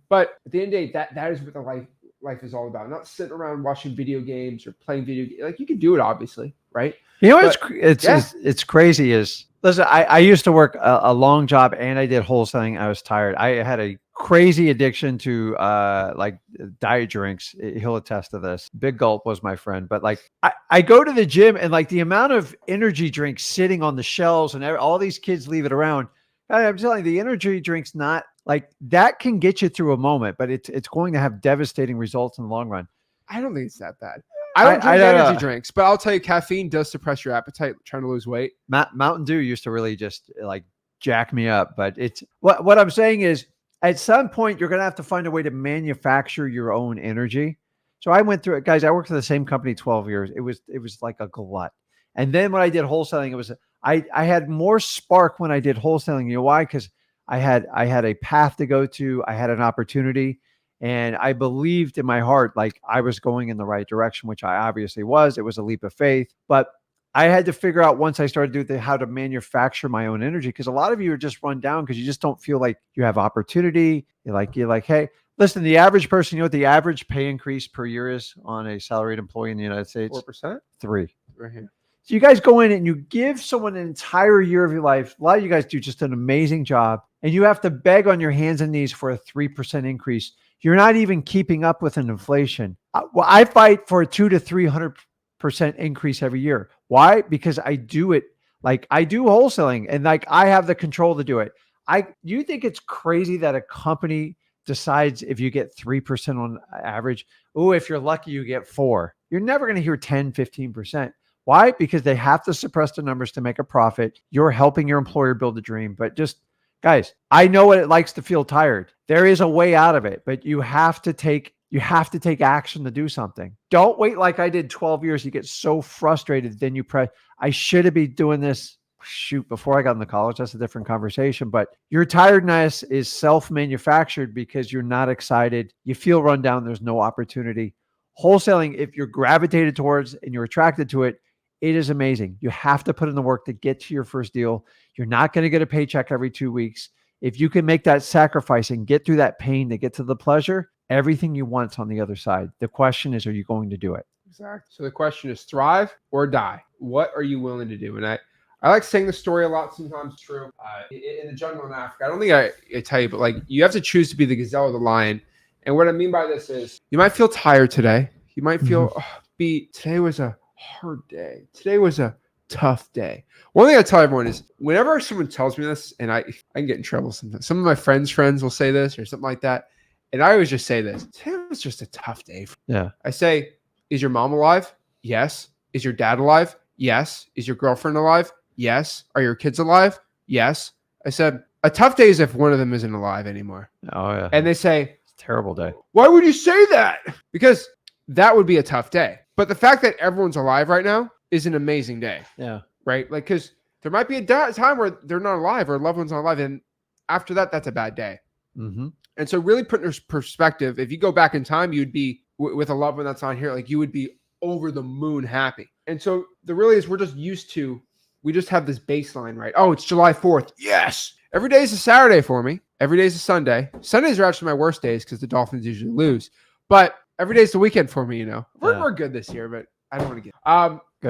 But at the end of the day, that is what the life is all about. Not sitting around watching video games or playing video games. Like, you can do it, obviously, right? It's crazy is, listen, I used to work a long job and I did wholesaling. I was tired. I had a crazy addiction to diet drinks. He'll attest to this. Big Gulp was my friend. But I go to the gym, and the amount of energy drinks sitting on the shelves, and all these kids leave it around. I'm telling you, the energy drinks, not that can get you through a moment, but it's going to have devastating results in the long run. I don't think it's that bad. I don't drink don't energy know. drinks, but I'll tell you, caffeine does suppress your appetite trying to lose weight. Mountain Dew used to really just like jack me up. But it's what I'm saying is at some point you're gonna have to find a way to manufacture your own energy. So I went through it, guys. I worked for the same company 12 years. It was like a glut. And then when I did wholesaling, it was I had more spark when I did wholesaling. You know why? Because I had a path to go to, I had an opportunity, and I believed in my heart like I was going in the right direction, which I obviously was. It was a leap of faith, but I had to figure out once I started doing how to manufacture my own energy, because a lot of you are just run down because you just don't feel like you have opportunity. You're like, hey, listen, the average person, you know what the average pay increase per year is on a salaried employee in the United States? 4%? 3. Right here. So you guys go in and you give someone an entire year of your life. A lot of you guys do just an amazing job, and you have to beg on your hands and knees for a 3% increase. You're not even keeping up with an inflation. Well, I fight for a 200 to 300% increase every year. Why? Because I do it. Like I do wholesaling, and like I have the control to do it. You think it's crazy that a company decides if you get 3% on average? Oh, if you're lucky, you get 4. You're never going to hear 10, 15%. Why? Because they have to suppress the numbers to make a profit. You're helping your employer build a dream. But just, guys, I know what it likes to feel tired. There is a way out of it, but you have to take action to do something. Don't wait like I did 12 years. You get so frustrated. Then I should have been doing this. Shoot, before I got into college, that's a different conversation. But your tiredness is self-manufactured because you're not excited. You feel run down. There's no opportunity. Wholesaling, if you're gravitated towards and you're attracted to it, it is amazing. You have to put in the work to get to your first deal. You're not going to get a paycheck every 2 weeks. If you can make that sacrifice and get through that pain to get to the pleasure, everything you want's on the other side. The question is, are you going to do it? Exactly. So the question is thrive or die. What are you willing to do? And I like saying the story a lot. Sometimes it's true. In the jungle in Africa, I don't think I tell you, but like you have to choose to be the gazelle or the lion. And what I mean by this is you might feel tired today. You might feel beat. Today was a hard day. Today was a tough day. One thing I tell everyone is whenever someone tells me this, and I can get in trouble sometimes. Some of my friends will say this or something like that. And I always just say this. Today was just a tough day. Yeah. I say, is your mom alive? Yes. Is your dad alive? Yes. Is your girlfriend alive? Yes. Are your kids alive? Yes. I said, a tough day is if one of them isn't alive anymore. Oh, yeah. And they say, it's a terrible day. Why would you say that? Because that would be a tough day. But the fact that everyone's alive right now is an amazing day. Yeah. Right? Like, because there might be a time where they're not alive or a loved one's not alive. And after that, that's a bad day. Mm-hmm. And so really put in perspective, if you go back in time, you'd be with a loved one that's on here, like you would be over the moon happy. And so the really is we just have this baseline, right? Oh, it's July 4th. Yes. Every day is a Saturday for me. Every day is a Sunday. Sundays are actually my worst days because the Dolphins usually lose. But every day is the weekend for me, We're good this year, but I don't want to get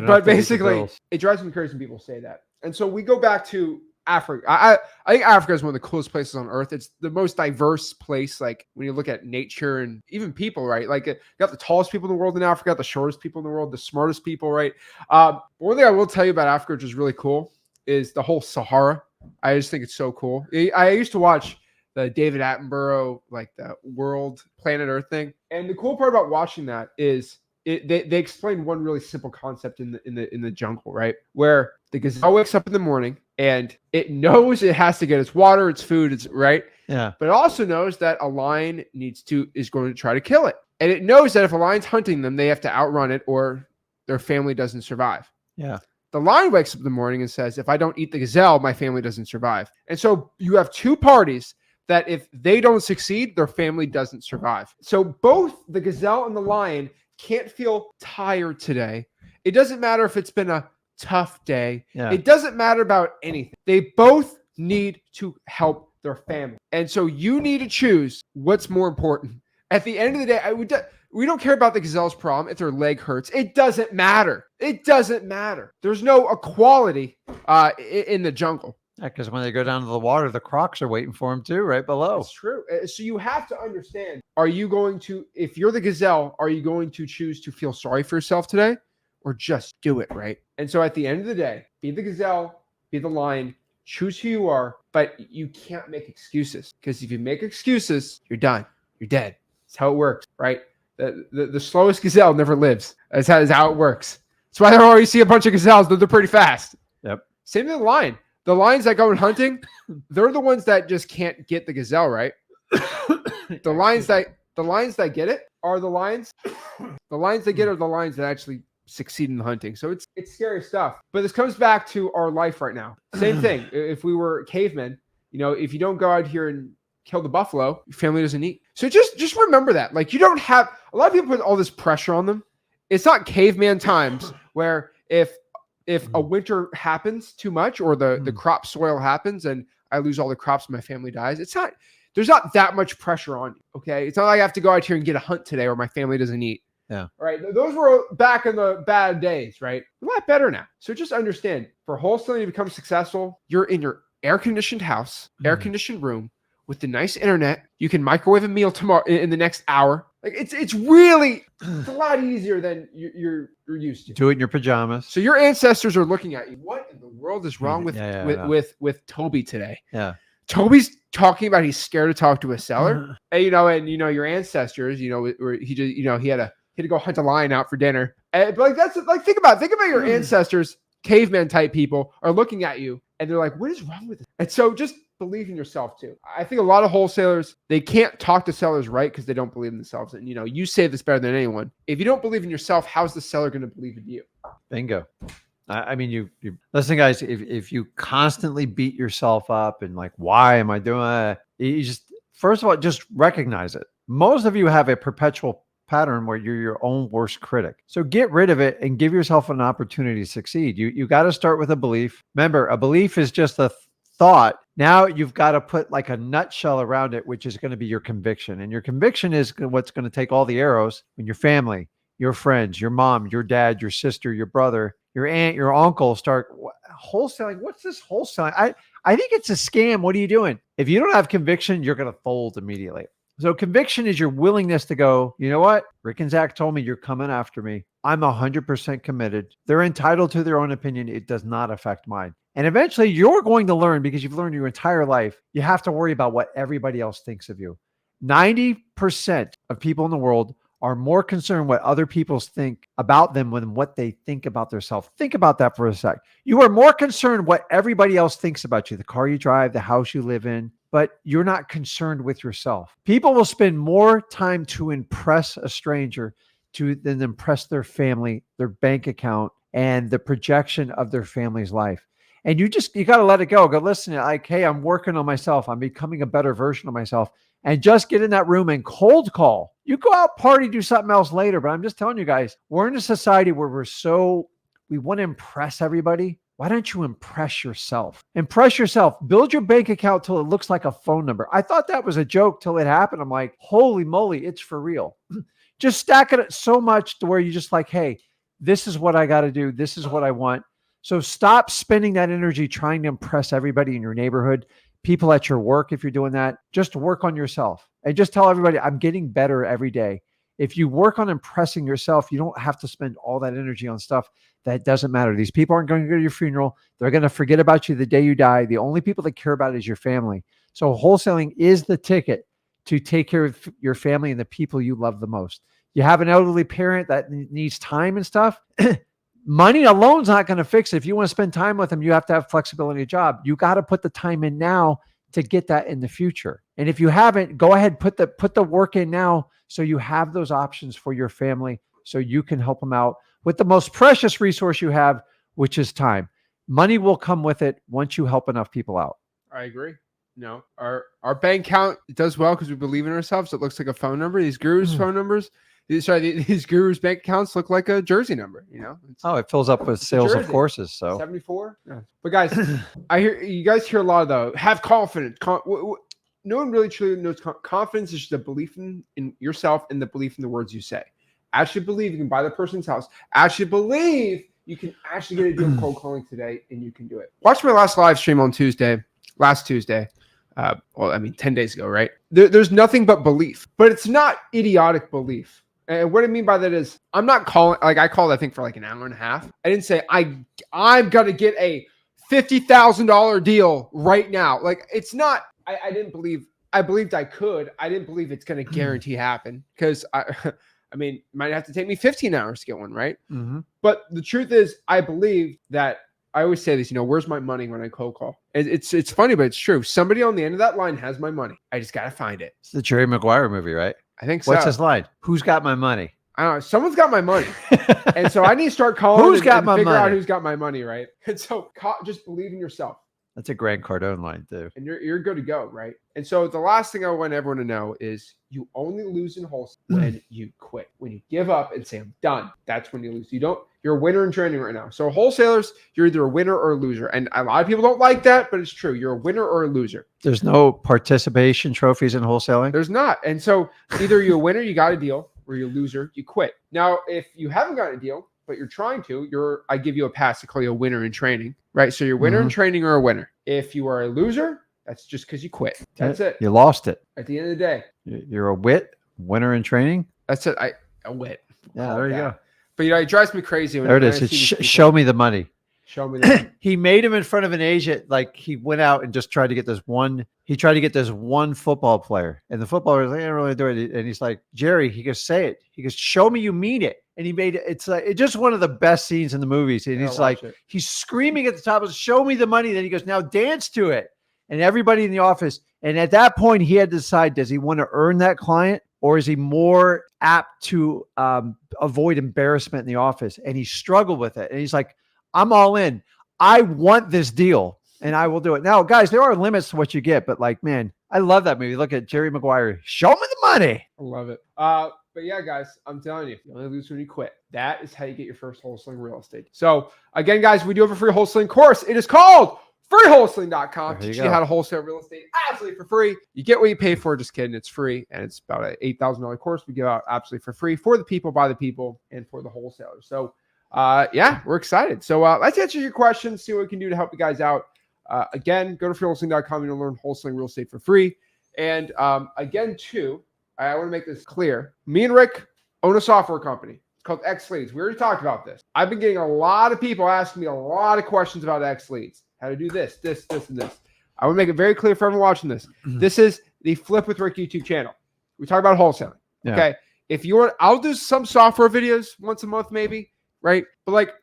but basically it drives me crazy when people say that. And so we go back to Africa. I think Africa is one of the coolest places on earth. It's the most diverse place. Like when you look at nature and even people, right? Like you got the tallest people in the world in Africa, the shortest people in the world, the smartest people, right? One thing I will tell you about Africa, which is really cool, is the whole Sahara. I just think it's so cool. I used to watch the David Attenborough, like the World Planet Earth thing. And the cool part about watching that is they explain one really simple concept in the jungle, right? Where the gazelle wakes up in the morning and it knows it has to get its water, its food, its right. Yeah. But it also knows that a lion is going to try to kill it. And it knows that if a lion's hunting them, they have to outrun it or their family doesn't survive. Yeah. The lion wakes up in the morning and says, if I don't eat the gazelle, my family doesn't survive. And so you have two parties that if they don't succeed, their family doesn't survive. So both the gazelle and the lion can't feel tired today. It doesn't matter if it's been a tough day. Yeah. It doesn't matter about anything. They both need to help their family. And so you need to choose what's more important. At the end of the day, we don't care about the gazelle's problem if their leg hurts. It doesn't matter. It doesn't matter. There's no equality in the jungle. Yeah, because when they go down to the water, the crocs are waiting for them too, right below. That's true. So you have to understand, if you're the gazelle, are you going to choose to feel sorry for yourself today or just do it, right? And so at the end of the day, be the gazelle, be the lion, choose who you are, but you can't make excuses because if you make excuses, you're done. You're dead. That's how it works, right? The slowest gazelle never lives. That's how it works. That's why there always see a bunch of gazelles. They're pretty fast. Yep. Same with the lion. The lions that go in hunting, they're the ones that just can't get the gazelle right. The lions that get it are the lions. The lions that get it are the lions that actually succeed in hunting. So it's scary stuff. But this comes back to our life right now. Same thing. If we were cavemen, if you don't go out here and kill the buffalo, your family doesn't eat. So just remember that. Like, you don't have, a lot of people put all this pressure on them. It's not caveman times where if a winter happens too much or the crop soil happens and I lose all the crops and my family dies, there's not that much pressure on you. Okay. It's not like I have to go out here and get a hunt today or my family doesn't eat. Yeah. All right. Those were back in the bad days, right? A lot better now. So just understand, for wholesaling to become successful, you're in your air-conditioned house, air-conditioned room with the nice internet. You can microwave a meal tomorrow in the next hour. Like, it's a lot easier than you're used to. Do it in your pajamas. So your ancestors are looking at you. What in the world is wrong with Toby today? Yeah. Toby's talking about he's scared to talk to a seller. And your ancestors, where he just, he had to go hunt a lion out for dinner. But think about your ancestors, caveman type people are looking at you and they're like, what is wrong with this? And so just believe in yourself too. I think a lot of wholesalers, they can't talk to sellers right because they don't believe in themselves. And you say this better than anyone. If you don't believe in yourself, how's the seller going to believe in you? Bingo. I mean, you listen, guys, if you constantly beat yourself up and like, why am I doing that? You just, first of all, just recognize it. Most of you have a perpetual pattern where you're your own worst critic. So get rid of it and give yourself an opportunity to succeed. You got to start with a belief. Remember, a belief is just a thought. Now you've got to put like a nutshell around it, which is going to be your conviction. And your conviction is what's going to take all the arrows when your family, your friends, your mom, your dad, your sister, your brother, your aunt, your uncle start wholesaling. What's this wholesaling? I think it's a scam. What are you doing? If you don't have conviction, you're going to fold immediately. So conviction is your willingness to go, you know what? Rick and Zach told me you're coming after me. I'm 100% committed. They're entitled to their own opinion. It does not affect mine. And eventually you're going to learn, because you've learned your entire life, you have to worry about what everybody else thinks of you. 90% of people in the world are more concerned what other people think about them than what they think about themselves. Think about that for a sec. You are more concerned what everybody else thinks about you, the car you drive, the house you live in, but you're not concerned with yourself. People will spend more time to impress a stranger than impress their family, their bank account, and the projection of their family's life. And you got to let it go. Go listen, like, hey, I'm working on myself. I'm becoming a better version of myself. And just get in that room and cold call. You go out, party, do something else later. But I'm just telling you guys, we're in a society where we want to impress everybody. Why don't you impress yourself? Impress yourself. Build your bank account till it looks like a phone number. I thought that was a joke till it happened. I'm like, holy moly, it's for real. Just stack it so much to where you just like, hey, this is what I got to do. This is what I want. So stop spending that energy trying to impress everybody in your neighborhood, people at your work. If you're doing that, just work on yourself and just tell everybody, I'm getting better every day. If you work on impressing yourself, you don't have to spend all that energy on stuff that doesn't matter. These people aren't going to go to your funeral. They're going to forget about you the day you die. The only people that care about it is your family. So wholesaling is the ticket to take care of your family and the people you love the most. You have an elderly parent that needs time and stuff. Money alone is not going to fix it. If you want to spend time with them, you have to have flexibility in your job. You got to put the time in now to get that in the future. And if you haven't, go ahead, put the work in now so you have those options for your family so you can help them out with the most precious resource you have, which is time. Money will come with it once you help enough people out. I agree. No, our bank account does well because we believe in ourselves. It looks like a phone number. These gurus' phone numbers. These gurus' bank accounts look like a jersey number, it fills up with sales of courses. So 74. Yeah. But guys, you guys hear a lot of have confidence. No one really truly knows confidence is just a belief in yourself and the belief in the words you say. Actually believe you can buy the person's house. Actually believe you can actually get a deal cold calling today, and you can do it. Watch my last live stream on last Tuesday. 10 days ago, right? There's nothing but belief, but it's not idiotic belief. And what I mean by that is I'm not calling, I called, I think, for like an hour and a half. I didn't say I'm going to get a $50,000 deal right now. Like, it's not, I didn't believe, I believed I could. I didn't believe it's going to guarantee happen because I mean, it might have to take me 15 hours to get one, right? Mm-hmm. But the truth is, I believe that I always say this, where's my money when I cold call? It's funny, but it's true. Somebody on the end of that line has my money. I just got to find it. It's the Jerry Maguire movie, right? I think so. What's his line? Who's got my money? I don't know. Someone's got my money. And so I need to start calling Who's got my figure out money? who's got my money, right? And so just believe in yourself. That's a Grant Cardone line, too. And you're good to go, right? And so the last thing I want everyone to know is you only lose in wholesale when you quit. When you give up and say, I'm done, that's when you lose. You're a winner in training right now. So wholesalers, you're either a winner or a loser. And a lot of people don't like that, but it's true. You're a winner or a loser. There's no participation trophies in wholesaling? There's not. And so either you're a winner, you got a deal, or you're a loser, you quit. Now, if you haven't got a deal, but you're trying to, I give you a pass to call you a winner in training, right? So you're a winner in training or a winner. If you are a loser, that's just because you quit. That's it. You lost it. At the end of the day. You're a winner in training? That's it. A wit. Yeah, there you go. But it drives me crazy. There it is. It's show me the money. Show me the money. He made him in front of an agent. Like he went out and just tried to get this one. He tried to get this one football player. And the footballer was like, I don't really do it. And he's like, Jerry, he goes, say it. He goes, show me you mean it. And he made it. It's like, it's just one of the best scenes in the movies. And he's like, he's screaming at the top of, show me the money. Then he goes, now dance to it. And everybody in the office. And at that point, he had to decide, does he want to earn that client? Or is he more apt to avoid embarrassment in the office? And he struggled with it. And he's like, I'm all in. I want this deal and I will do it. Now, guys, there are limits to what you get. But like, man, I love that movie. Look at Jerry Maguire. Show me the money. I love it. But yeah, guys, I'm telling you, you only lose when you quit. That is how you get your first wholesaling real estate. So again, guys, we do have a free wholesaling course. It is called freewholesaling.com. Teach you how to wholesale real estate absolutely for free. You get what you pay for. Just kidding. It's free. And it's about an $8,000 course we give out absolutely for free for the people, by the people, and for the wholesalers. So yeah, we're excited. So let's answer your questions, see what we can do to help you guys out. Again, go to freewholesaling.com. You'll learn wholesaling real estate for free. And again, too, I want to make this clear. Me and Rick own a software company. It's called X Leads. We already talked about this. I've been getting a lot of people asking me a lot of questions about X Leads. How to do this, and this. I want to make it very clear for everyone watching this. This is the Flip with Rick YouTube channel. We talk about wholesaling. Yeah. Okay. If you want, I'll do some software videos once a month, maybe, right? But like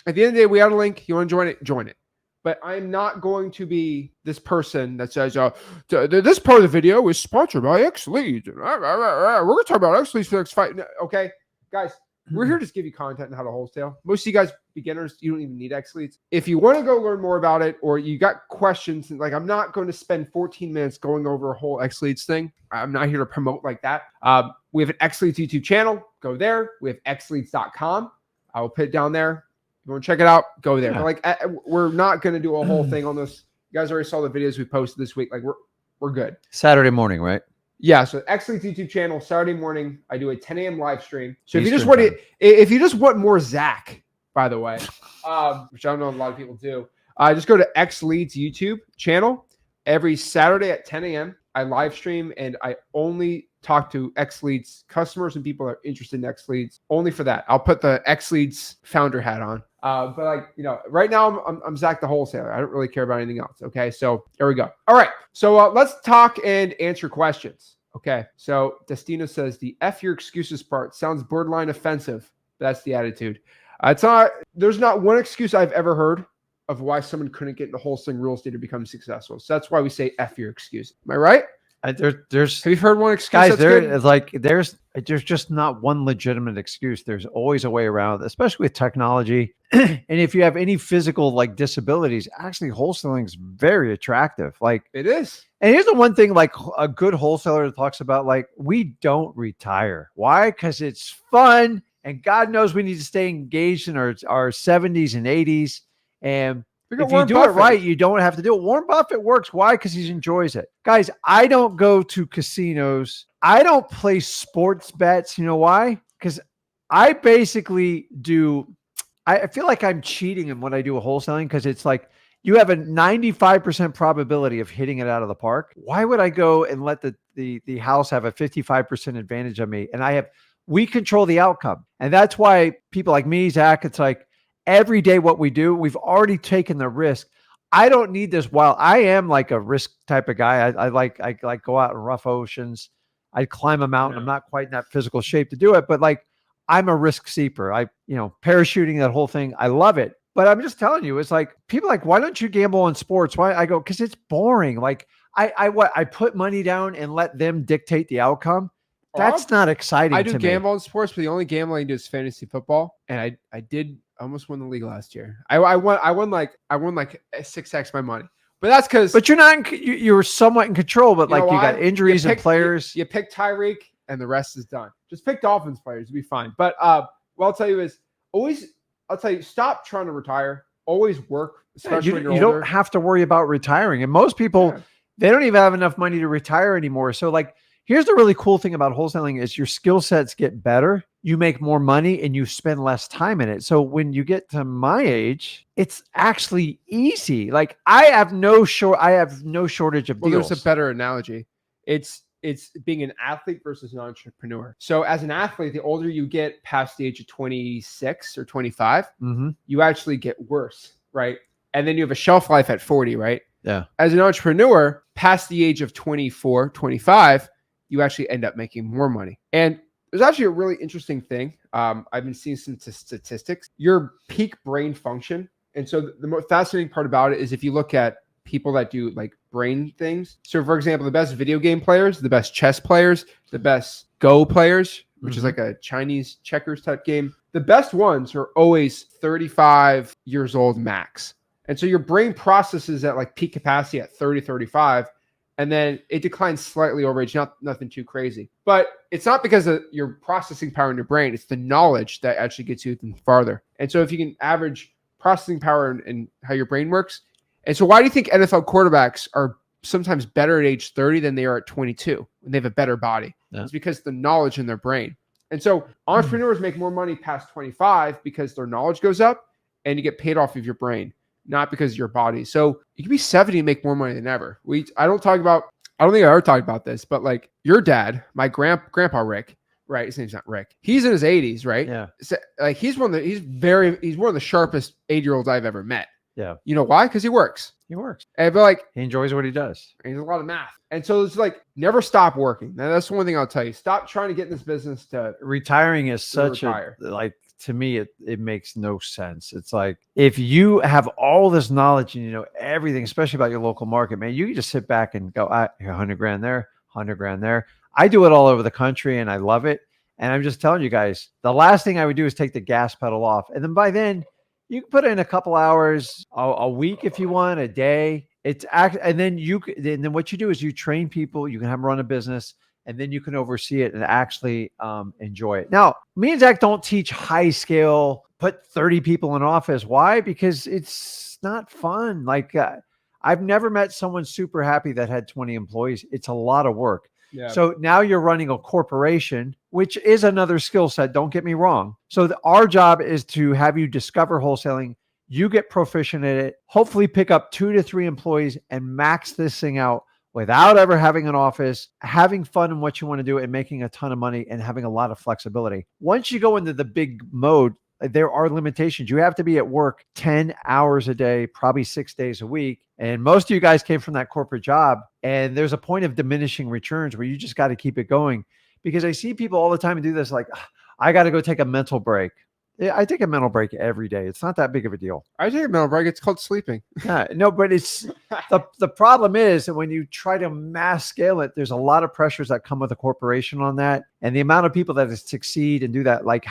at the end of the day, we have a link. You want to join it, join it. But I'm not going to be this person that says, this part of the video is sponsored by X Leads. We're going to talk about X Leads for the next 5. Okay, guys, we're here to just give you content on how to wholesale. Most of you guys, beginners, you don't even need X Leads. If you want to go learn more about it, or you got questions, like I'm not going to spend 14 minutes going over a whole X Leads thing. I'm not here to promote like that. We have an X Leads YouTube channel. Go there. We have xleads.com. I will put it down there. If you want to check it out, go there. Yeah. But like, we're not going to do a whole thing on this. You guys already saw the videos we posted this week. Like we're good. Saturday morning, right? Yeah. So X Leads YouTube channel, Saturday morning, I do a 10 a.m. live stream. So if you just want more Zach, by the way, which I don't know a lot of people do, just go to X Leads YouTube channel. Every Saturday at 10 a.m. I live stream and I only talk to X Leads customers and people that are interested in X Leads. Only for that. I'll put the X Leads founder hat on. But like, right now I'm Zach the wholesaler. I don't really care about anything else. Okay. So there we go. All right. So let's talk and answer questions. Okay. So Destina says the F your excuses part sounds borderline offensive. That's the attitude. There's not one excuse I've ever heard of why someone couldn't get into wholesaling real estate or become successful. So that's why we say F your excuse. Am I right? There's have you heard one excuse? Guys, there's just not one legitimate excuse. There's always a way around, especially with technology. And if you have any physical like disabilities, actually wholesaling is very attractive. Like it is. And here's the one thing, like a good wholesaler talks about, like we don't retire. Why? Because it's fun. And God knows we need to stay engaged in our 70s and 80s. And if you do it right, you don't have to do it. Warren Buffett works. Why? Because he enjoys it. Guys, I don't go to casinos. I don't play sports bets. You know why? Because I basically I feel like I'm cheating in what I do with wholesaling, because it's like you have a 95% probability of hitting it out of the park. Why would I go and let the house have a 55% advantage on me? And we control the outcome. And that's why people like me, Zach, it's like, every day what we do, we've already taken the risk. I don't need this. While I am like a risk type of guy, I like go out in rough oceans. I'd climb a mountain. I'm not quite in that physical shape to do it, but like I'm a risk seeker. Parachuting, that whole thing, I love it. But I'm just telling you, it's like people are like, why don't you gamble on sports? Why? I go, because it's boring. Like I put money down and let them dictate the outcome. That's not exciting. I do to me. gamble on sports, but the only gambling I do is fantasy football. And I did almost win the league last year. I won like 6x my money. But that's because. But you're not. You're somewhat in control. But like you got injuries and players. You pick Tyreek, and the rest is done. Just pick Dolphins players, you'll be fine. But what I'll tell you is stop trying to retire. Always work, especially when you're older. You don't have to worry about retiring. And most people, they don't even have enough money to retire anymore. So like, here's the really cool thing about wholesaling is your skill sets get better. You make more money and you spend less time in it. So when you get to my age, it's actually easy. Like I have no shortage of deals. Well, there's a better analogy. It's being an athlete versus an entrepreneur. So as an athlete, the older you get past the age of 26 or 25, you actually get worse, right? And then you have a shelf life at 40, right? Yeah. As an entrepreneur, past the age of 24, 25, you actually end up making more money. And there's actually a really interesting thing. I've been seeing some statistics. Your peak brain function. And so the most fascinating part about it is if you look at people that do like brain things. So for example, the best video game players, the best chess players, the best Go players, which is like a Chinese checkers type game. The best ones are always 35 years old max. And so your brain processes at like peak capacity at 30, 35, and then it declines slightly over age, nothing too crazy. But it's not because of your processing power in your brain. It's the knowledge that actually gets you even farther. And so if you can average processing power and how your brain works. And so why do you think NFL quarterbacks are sometimes better at age 30 than they are at 22 when they have a better body? Yeah. It's because the knowledge in their brain. And so entrepreneurs make more money past 25 because their knowledge goes up and you get paid off of your brain, not because of your body. So you can be 70 and make more money than ever. I don't think I ever talked about this, but like your dad, my grandpa Rick, right? His name's not Rick. He's in his 80s, right? Yeah. So, like he's one of the sharpest 8-year-olds I've ever met. Yeah. You know why? Because he works. And but like he enjoys what he does. He does a lot of math. And so it's like never stop working. Now that's one thing I'll tell you. Stop trying to get in this business to retiring is such a like to me it makes no sense. It's like if you have all this knowledge and you know everything, especially about your local market, man, you can just sit back and go, $100,000 there, $100,000 there. I do it all over the country and I love it. And I'm just telling you guys, the last thing I would do is take the gas pedal off. And then by then you can put in a couple hours a week if you want, a day. And then what you do is you train people. You can have them run a business, and then you can oversee it and actually enjoy it. Now, me and Zach don't teach high scale. Put 30 people in office. Why? Because it's not fun. Like I've never met someone super happy that had 20 employees. It's a lot of work. Yeah. So now you're running a corporation, which is another skill set. Don't get me wrong. So our job is to have you discover wholesaling. You get proficient at it, hopefully pick up 2 to 3 employees and max this thing out without ever having an office, having fun in what you want to do and making a ton of money and having a lot of flexibility. Once you go into the big mode, there are limitations. You have to be at work 10 hours a day, probably 6 days a week. And most of you guys came from that corporate job. And there's a point of diminishing returns where you just got to keep it going. Because I see people all the time do this, like, I got to go take a mental break. Yeah, I take a mental break every day. It's not that big of a deal. I take a mental break. It's called sleeping. Yeah, no, but it's the problem is that when you try to mass scale it, there's a lot of pressures that come with a corporation on that. And the amount of people that succeed and do that, like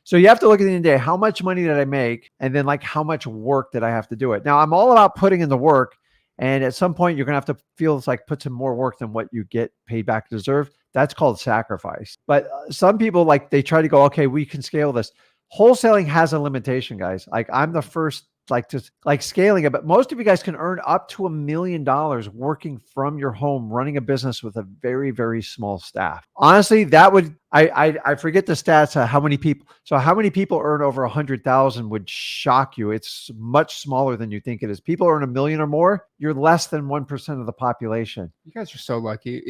so you have to look at the end of the day, how much money did I make? And then like how much work did I have to do it? Now I'm all about putting in the work. And at some point you're going to have to feel it's like put some more work than what you get paid back to deserve. That's called sacrifice. But some people like they try to go, okay, we can scale this. Wholesaling has a limitation, guys. Like I'm the first like scaling it, but most of you guys can earn up to $1 million working from your home, running a business with a very, very small staff. Honestly, that would, I forget the stats, how many people earn over 100,000 would shock you. It's much smaller than you think it is. People earn $1 million or more. You're less than 1% of the population. You guys are so lucky.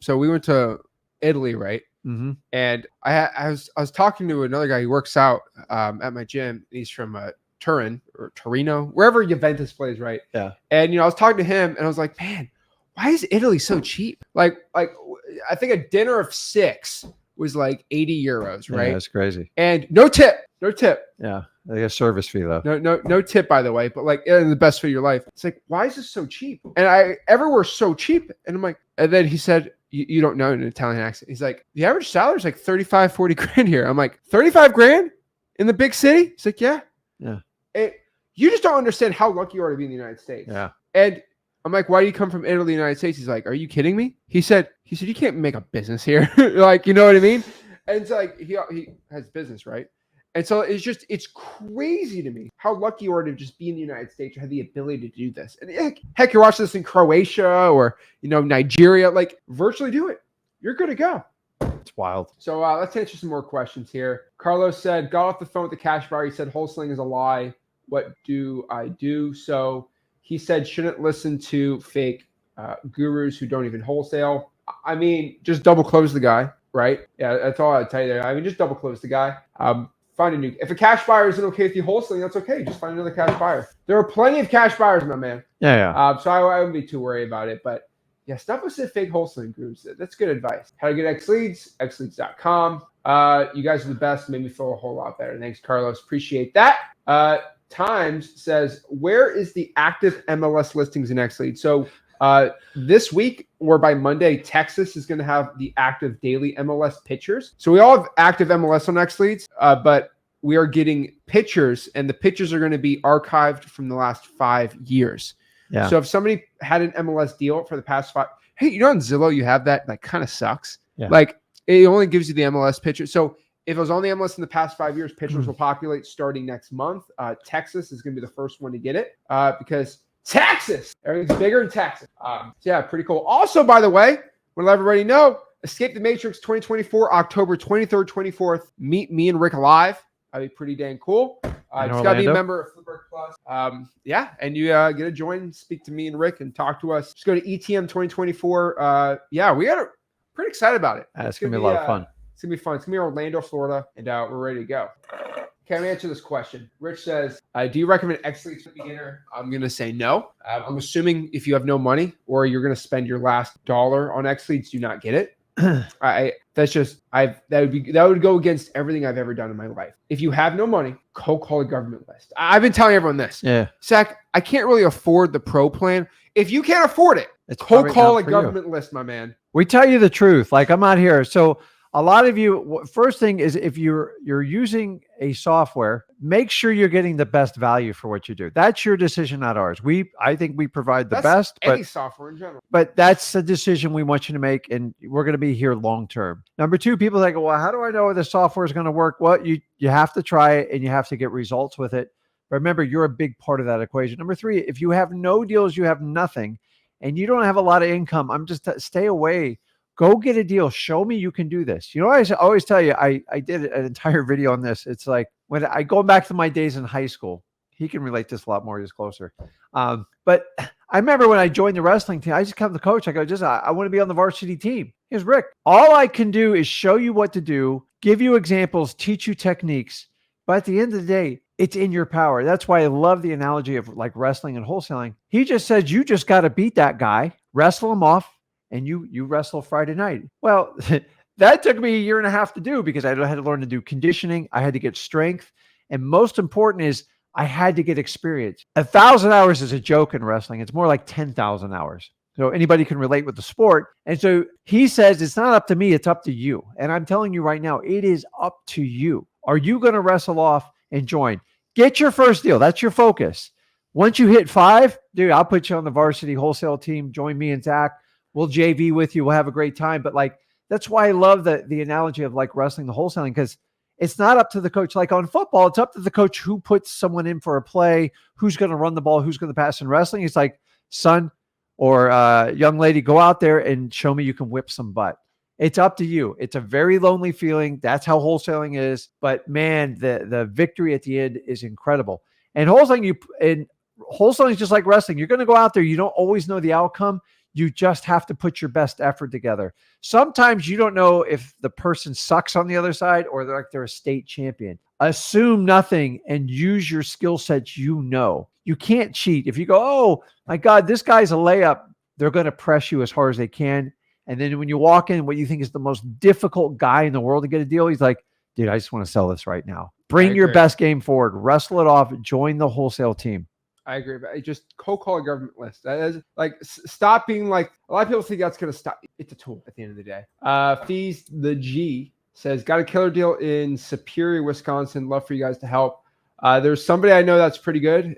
So we went to Italy, right? Mm-hmm. And I was talking to another guy who works out at my gym. He's from Turin or Torino, wherever Juventus plays, right? Yeah. And I was talking to him, and I was like, "Man, why is Italy so cheap? Like I think a dinner of 6 was like 80 euros, right? Yeah, that's crazy. And no tip. Yeah, like a service fee though. No tip, by the way, but like the best food of your life. It's like, why is this so cheap? And everywhere's so cheap. And I'm like, and then he said, you don't know in an Italian accent. He's like, the average salary is like 35, 40 grand here. I'm like, 35 grand in the big city? He's like, yeah. Yeah. You just don't understand how lucky you are to be in the United States. Yeah. And I'm like, why do you come from Italy, United States? He's like, are you kidding me? He said, you can't make a business here. Like, you know what I mean? And it's like, he has business, right? And so it's crazy to me how lucky you are to just be in the United States or have the ability to do this. And heck, you're watching this in Croatia or, Nigeria, like virtually do it. You're good to go. It's wild. So let's answer some more questions here. Carlos said, got off the phone with the cash buyer. He said, wholesaling is a lie. What do I do? So he said, shouldn't listen to fake gurus who don't even wholesale. I mean, just double close the guy, right? Yeah, that's all I'd tell you there. I mean, just double close the guy. Find a new. If a cash buyer isn't okay with you wholesaling, that's okay. Just find another cash buyer. There are plenty of cash buyers, my man. Yeah. So I wouldn't be too worried about it. But yeah, stop with the fake wholesaling groups. That's good advice. How to get X leads, xleads.com. You guys are the best. Made me feel a whole lot better. Thanks, Carlos. Appreciate that. Times says, where is the active MLS listings in X Leads? So this week or by Monday, Texas is going to have the active daily MLS pictures. So we all have active MLS on X Leads, but we are getting pictures, and the pictures are going to be archived from the last 5 years. Yeah. So if somebody had an MLS deal for the past 5, hey, on Zillow, you have that? Like, kind of sucks. Yeah. Like, it only gives you the MLS picture. So if it was on the MLS in the past 5 years, pictures will populate starting next month. Texas is going to be the first one to get it because Texas, everything's bigger in Texas. So yeah, pretty cool. Also, by the way, want to let everybody know, Escape the Matrix 2024, October 23rd, 24th. Meet me and Rick live. That'd be pretty dang cool. Just got to be a member of Flipper Plus. Yeah, and you get to join, speak to me and Rick, and talk to us. Just go to ETM 2024. Yeah, we got pretty excited about it. It's going to be a lot of fun. It's going to be fun. It's going to be in Orlando, Florida, and we're ready to go. Okay, I'm going to answer this question. Rich says, do you recommend X Leads for beginner? I'm going to say no. I'm assuming if you have no money or you're going to spend your last dollar on X Leads, do not get it. That would go against everything I've ever done in my life. If you have no money, cold call a government list. I've been telling everyone this. Yeah. Zach, I can't really afford the pro plan. If you can't afford it, cold call a government list, my man. We tell you the truth. Like, I'm out here. So a lot of you, first thing is, if you're using a software, make sure you're getting the best value for what you do. That's your decision, not ours. I think we provide the best, any software in general. But that's the decision we want you to make, and we're going to be here long term. Number two, people think, well, how do I know the software is going to work? Well, you have to try it, and you have to get results with it. But remember, you're a big part of that equation. Number three, if you have no deals, you have nothing, and you don't have a lot of income, I'm just stay away. Go get a deal. Show me you can do this. You know, I always tell you, I did an entire video on this. It's like when I go back to my days in high school. He can relate this a lot more. He's closer. But I remember when I joined the wrestling team, I just come to the coach. I go, I want to be on the varsity team. He goes, Rick, all I can do is show you what to do, give you examples, teach you techniques. But at the end of the day, it's in your power. That's why I love the analogy of like wrestling and wholesaling. He just says, you just got to beat that guy, wrestle him off, and you wrestle Friday night. Well, that took me 1.5 years to do because I had to learn to do conditioning. I had to get strength. And most important is I had to get experience. 1,000 hours is a joke in wrestling. It's more like 10,000 hours. So anybody can relate with the sport. And so he says, it's not up to me, it's up to you. And I'm telling you right now, it is up to you. Are you going to wrestle off and join? Get your first deal. That's your focus. Once you hit 5, dude, I'll put you on the varsity wholesale team. Join me and Zach. We'll JV with you. We'll have a great time. But like, that's why I love the analogy of like wrestling, the wholesaling, because it's not up to the coach. Like on football, it's up to the coach who puts someone in for a play, who's going to run the ball, who's going to pass. In wrestling, it's like, son or young lady, go out there and show me you can whip some butt. It's up to you. It's a very lonely feeling. That's how wholesaling is. But man, the victory at the end is incredible. And wholesaling is just like wrestling. You're going to go out there. You don't always know the outcome. You just have to put your best effort together. Sometimes you don't know if the person sucks on the other side or they're a state champion. Assume nothing and use your skill sets. You can't cheat. If you go, oh my God, this guy's a layup, they're going to press you as hard as they can. And then when you walk in, what you think is the most difficult guy in the world to get a deal, he's like, dude, I just want to sell this right now. Bring your best game forward, wrestle it off, join the wholesale team. I agree, but just cold call a government list. That is like, stop being like, a lot of people think that's going to stop. It's a tool at the end of the day. Fees the G says, got a killer deal in Superior, Wisconsin. Love for you guys to help. There's somebody I know that's pretty good.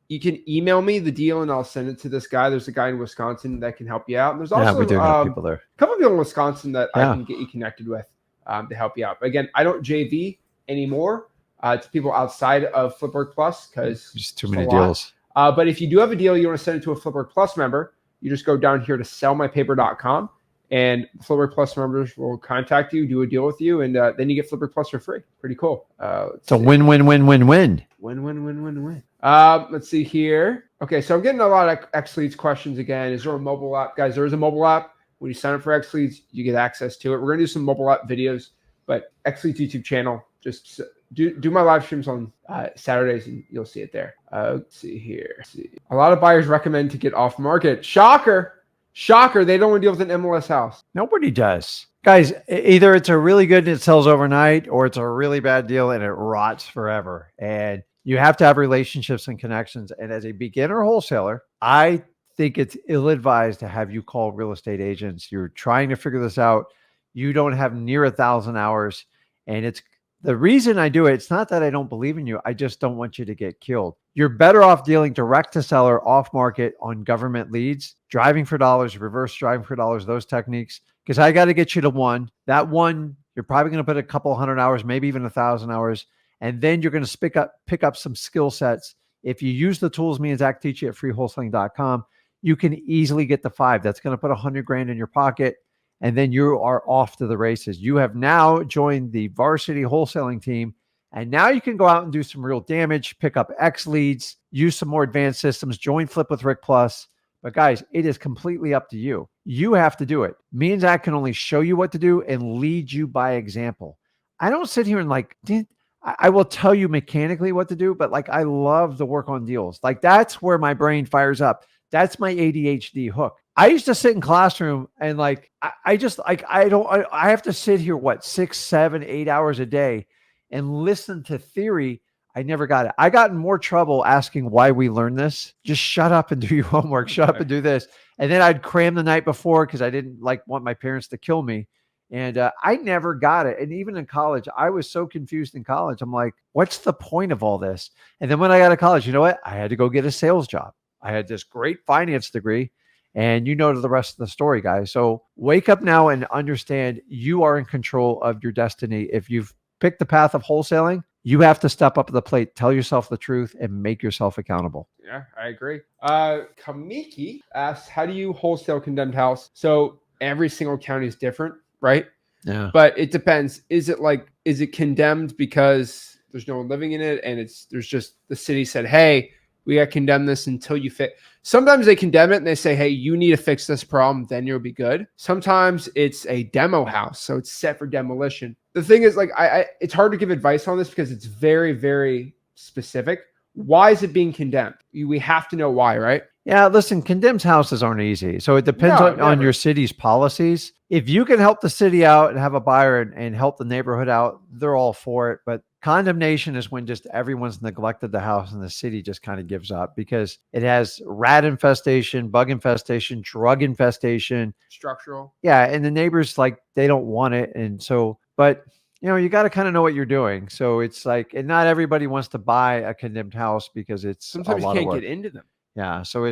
You can email me the deal and I'll send it to this guy. There's a guy in Wisconsin that can help you out. And there's also we do have people there. A couple of people in Wisconsin that I can get you connected with to help you out. But again, I don't JV anymore to people outside of Flipboard Plus because just too many deals. But if you do have a deal, you want to send it to a Flipboard Plus member, you just go down here to sellmypaper.com and Flipboard Plus members will contact you, do a deal with you, and then you get Flipboard Plus for free. Pretty cool. It's a win-win-win-win-win. Win-win-win-win-win. Let's see here. Okay, so I'm getting a lot of X Leads questions again. Is there a mobile app? Guys, there is a mobile app. When you sign up for X Leads, you get access to it. We're going to do some mobile app videos, but X Leads YouTube channel, just do my live streams on Saturdays and you'll see it there. Let's see here. A lot of buyers recommend to get off market. Shocker. They don't want to deal with an MLS house. Nobody does. Guys, either it's a really good and it sells overnight or it's a really bad deal and it rots forever. And you have to have relationships and connections. And as a beginner wholesaler, I think it's ill-advised to have you call real estate agents. You're trying to figure this out. You don't have near 1,000 hours. And it's the reason I do it. It's not that I don't believe in you. I just don't want you to get killed. You're better off dealing direct to seller, off market on government leads, driving for dollars, reverse driving for dollars, those techniques. Because I got to get you to one. That one, you're probably going to put a couple 100 hours, maybe even 1,000 hours. And then you're going to pick up some skill sets. If you use the tools me and Zach teach you at freewholesaling.com, you can easily get to 5. That's going to put 100 grand in your pocket. And then you are off to the races. You have now joined the varsity wholesaling team. And now you can go out and do some real damage, pick up X leads, use some more advanced systems, join Flip with Rick Plus. But guys, it is completely up to you. You have to do it. Me and Zach can only show you what to do and lead you by example. I don't sit here and like, I will tell you mechanically what to do, but like, I love the work on deals. Like that's where my brain fires up. That's my ADHD hook. I used to sit in classroom and like, I have to sit here, 6, 7, 8 hours a day and listen to theory. I never got it. I got in more trouble asking why we learn this. Just shut up and do your homework. Shut up and do this. And then I'd cram the night before because I didn't want my parents to kill me. And I never got it. And even in college, I was so confused in college. I'm like, what's the point of all this? And then when I got to college, you know what? I had to go get a sales job. I had this great finance degree. And you know the rest of the story, guys. So wake up now and understand you are in control of your destiny. If you've picked the path of wholesaling, you have to step up to the plate, tell yourself the truth, and make yourself accountable. Yeah, I agree. Kamiki asks, how do you wholesale condemned house? So every single county is different, right? Yeah. But it depends. Is it condemned because there's no one living in it and there's just the city said, hey, we got to condemn this until you fix. Sometimes they condemn it and they say, hey, you need to fix this problem, then you'll be good. Sometimes it's a demo house, so it's set for demolition. The thing is, like, it's hard to give advice on this because it's very, very specific. Why is it being condemned? We have to know why, right? Yeah, listen, condemned houses aren't easy. So it depends on your city's policies. If you can help the city out and have a buyer and help the neighborhood out, they're all for it. But condemnation is when just everyone's neglected the house and the city just kind of gives up because it has rat infestation, bug infestation, drug infestation. Structural. Yeah, and the neighbors, they don't want it. And so, but you got to kind of know what you're doing. So it's like, and not everybody wants to buy a condemned house because it's sometimes a lot you of can't work. get into them. Yeah. So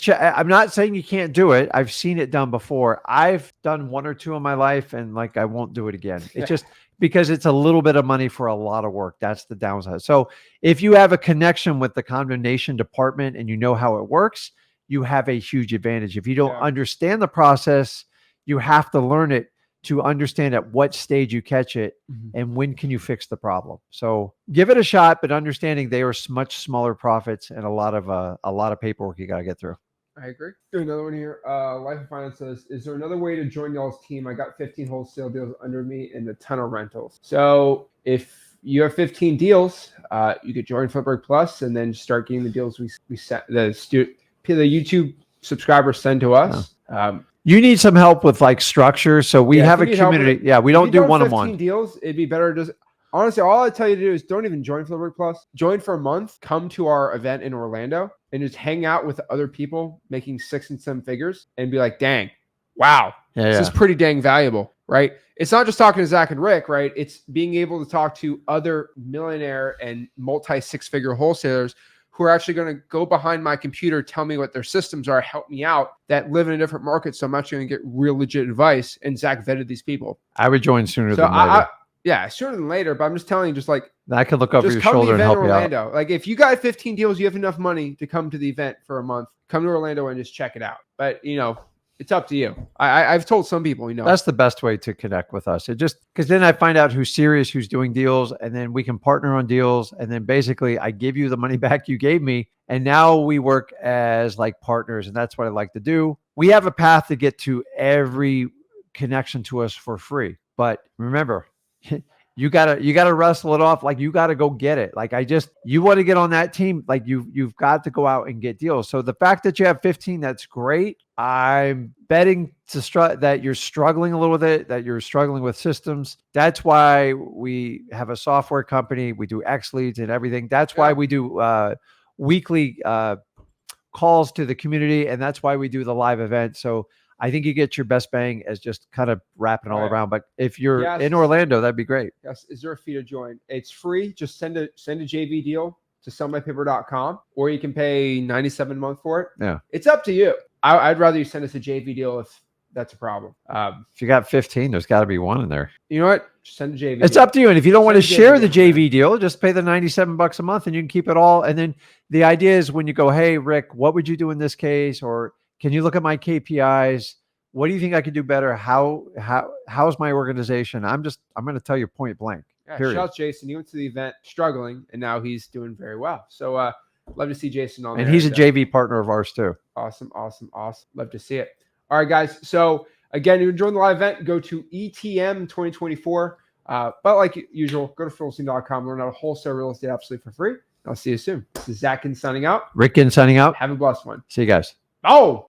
I'm not saying you can't do it. I've seen it done before. I've done 1 or 2 in my life and I won't do it again. It's just because it's a little bit of money for a lot of work. That's the downside. So if you have a connection with the condemnation department and you know how it works, you have a huge advantage. If you don't understand the process, you have to learn it to understand at what stage you catch it and when can you fix the problem. So give it a shot, but understanding they are much smaller profits and a lot of paperwork you got to get through. I agree. Another one here. Life of Finance says, is there another way to join y'all's team? I got 15 wholesale deals under me and a ton of rentals. So if you have 15 deals, you could join Flipboard Plus and then start getting the deals we set the YouTube subscribers send to us. You need some help with like structure. So we have a if you need help with community. it, Yeah, we if don't you do don't 15 one-on-one. deals, it'd be better just honestly, all I tell you to do is don't even join for the Work Plus. Join for a month, come to our event in Orlando, and just hang out with other people making 6 and 7 figures and be like, dang, wow, this is pretty dang valuable, right? It's not just talking to Zach and Rick, right? It's being able to talk to other millionaire and multi 6-figure wholesalers who are actually going to go behind my computer, tell me what their systems are, help me out, that live in a different market. So I'm actually going to get real legit advice. And Zach vetted these people. I would join sooner than later. Yeah, sooner than later. But I'm just telling you, just like, I could look over your shoulder and help you out. Like if you got 15 deals, you have enough money to come to the event for a month. Come to Orlando and just check it out. But it's up to you. I've told some people, that's the best way to connect with us. It just because then I find out who's serious, who's doing deals, and then we can partner on deals. And then basically I give you the money back you gave me. And now we work as like partners. And that's what I like to do. We have a path to get to every connection to us for free. But remember, you gotta wrestle it off. Like you gotta go get it. Like you want to get on that team. Like you've got to go out and get deals. So the fact that you have 15, that's great. I'm betting that you're struggling a little with it, that you're struggling with systems. That's why we have a software company. We do X leads and everything. That's why we do weekly calls to the community. And that's why we do the live event. So I think you get your best bang as just kind of wrapping all around. But if you're in Orlando, that'd be great. Yes. Is there a fee to join? It's free. Just send a JV deal to sellmypaper.com, or you can pay $97 a month for it. Yeah. It's up to you. I'd rather you send us a JV deal if that's a problem. If you got 15, there's got to be one in there. You know what? Just send a JV. It's up to you. And if you don't want to share the JV deal, just pay the $97 a month and you can keep it all. And then the idea is when you go, hey, Rick, what would you do in this case? Or can you look at my KPIs? What do you think I could do better? How's my organization? I'm going to tell you point blank. Yeah, shout out Jason. He went to the event struggling and now he's doing very well. So love to see Jason on there. And he's a JV partner of ours too. Awesome. Love to see it. All right, guys. So again, you're enjoying the live event, go to ETM 2024. But like usual, go to Wholesaling.com, learn how to wholesale real estate absolutely for free. I'll see you soon. This is Zach Ginn signing out. Rick Ginn signing out. Have a blessed one. See you guys. Oh!